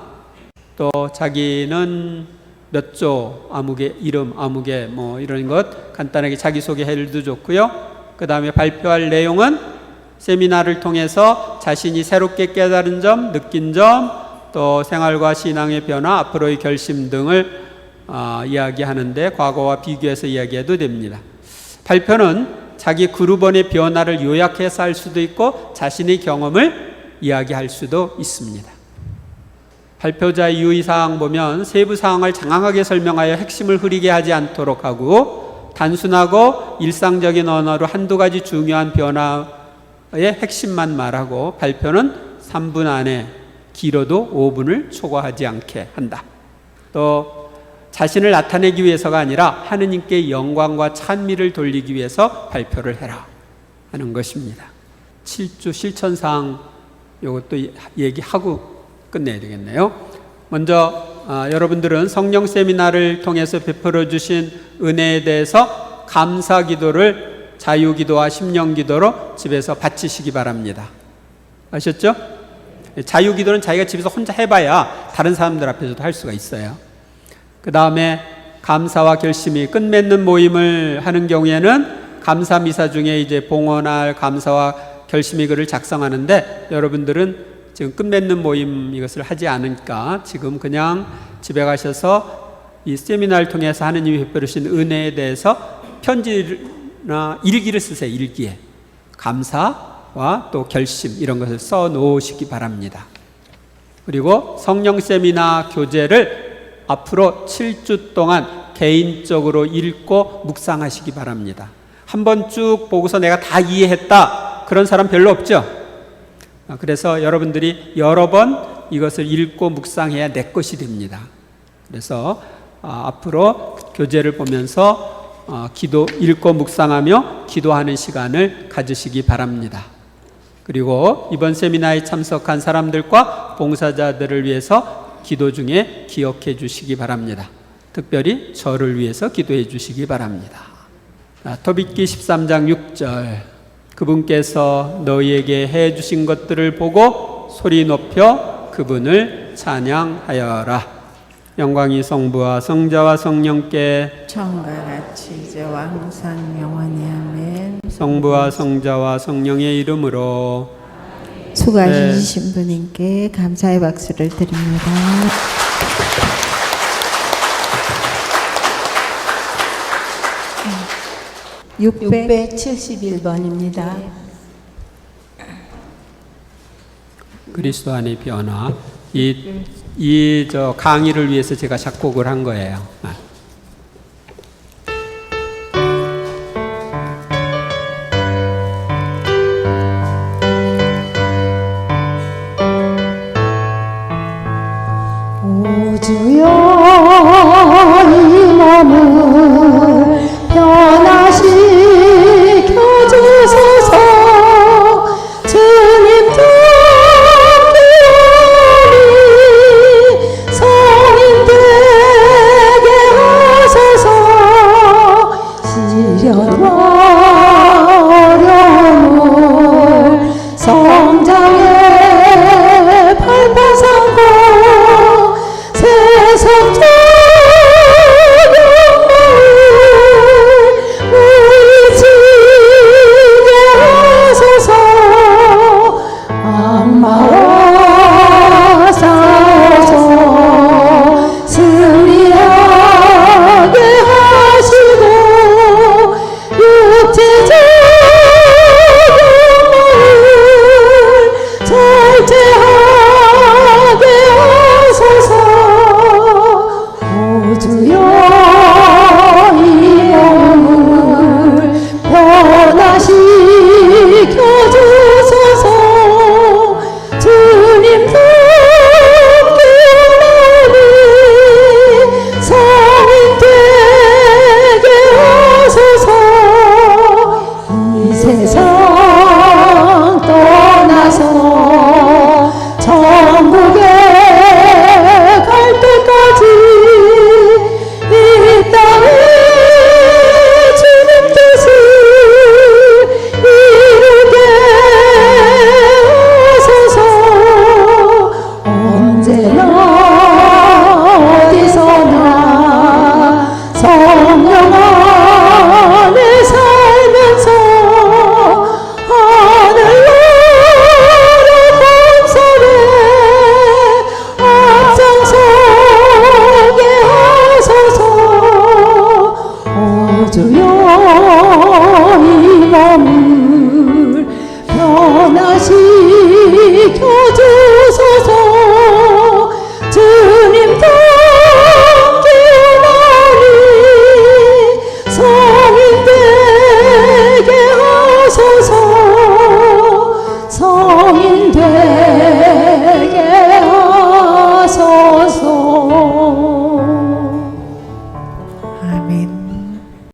또 자기는 몇 조, 아무개 이름, 아무개 이런 것 간단하게 자기소개해도 좋고요. 그 다음에 발표할 내용은 세미나를 통해서 자신이 새롭게 깨달은 점, 느낀 점, 또 생활과 신앙의 변화, 앞으로의 결심 등을 이야기하는데 과거와 비교해서 이야기해도 됩니다. 발표는 자기 그룹원의 변화를 요약해서 할 수도 있고 자신의 경험을 이야기할 수도 있습니다. 발표자의 유의사항 보면 세부 사항을 장황하게 설명하여 핵심을 흐리게 하지 않도록 하고, 단순하고 일상적인 언어로 한두 가지 중요한 변화의 핵심만 말하고, 발표는 3분 안에 길어도 5분을 초과하지 않게 한다. 또 자신을 나타내기 위해서가 아니라 하느님께 영광과 찬미를 돌리기 위해서 발표를 해라 하는 것입니다. 7주 실천사항 이것도 얘기하고 끝내야 되겠네요. 먼저 여러분들은 성령 세미나를 통해서 베풀어 주신 은혜에 대해서 감사 기도를 자유기도와 심령기도로 집에서 바치시기 바랍니다. 아셨죠? 자유기도는 자기가 집에서 혼자 해봐야 다른 사람들 앞에서도 할 수가 있어요. 그 다음에 감사와 결심이 끝맺는 모임을 하는 경우에는 감사 미사 중에 이제 봉헌할 감사와 결심의 글을 작성하는데, 여러분들은 지금 끝맺는 모임 이것을 하지 않으니까 지금 그냥 집에 가셔서 이 세미나를 통해서 하느님이 베풀어 주신 은혜에 대해서 편지나 일기를 쓰세요. 일기에 감사와 또 결심 이런 것을 써 놓으시기 바랍니다. 그리고 성령 세미나 교재를 앞으로 7주 동안 개인적으로 읽고 묵상하시기 바랍니다. 한번 쭉 보고서 내가 다 이해했다 그런 사람 별로 없죠? 그래서 여러분들이 여러 번 이것을 읽고 묵상해야 내 것이 됩니다. 그래서 앞으로 교재를 보면서 읽고 묵상하며 기도하는 시간을 가지시기 바랍니다. 그리고 이번 세미나에 참석한 사람들과 봉사자들을 위해서 기도 중에 기억해 주시기 바랍니다. 특별히 저를 위해서 기도해 주시기 바랍니다. 토빗기 13장 6절 그분께서 너희에게 해 주신 것들을 보고 소리 높여 그분을 찬양하여라. 영광이 성부와 성자와 성령께 처음과 같이 이제와 항상 영원히 아멘. 성부와 성자와 성령의 이름으로 수고하신 분님께 감사의 박수를 드립니다. 671번입니다. 그리스도 안의 변화. 이 강의를 위해서 제가 작곡을 한 거예요. 오 주여 이 몸을 변화시켜 주소서. 주님 돕기오니 성인 되게 하소서. 시련과 어려움을 성장의 발판 삼고 세상적 영광을 물리치게 하소서. 악마와 싸워서 승리하게 하시고 육체적 영광을 절제하게 하소서. 오 주여 이 몸을 변화시켜 주소서. 주님 돕기오니 성인 되게 하소서. 이 세상 떠나서 천국에 갈 때까지 이 땅에 주님 뜻을 이루게 하소서. 언제나 어디서나 성령 안에 살면서 하늘나라 건설에 앞장서게 하소서. 오 주여 이 몸을 변화시켜 주소서. 주님 돕기오니 성인 되게 하소서. 성인 되게 하소서. 아멘.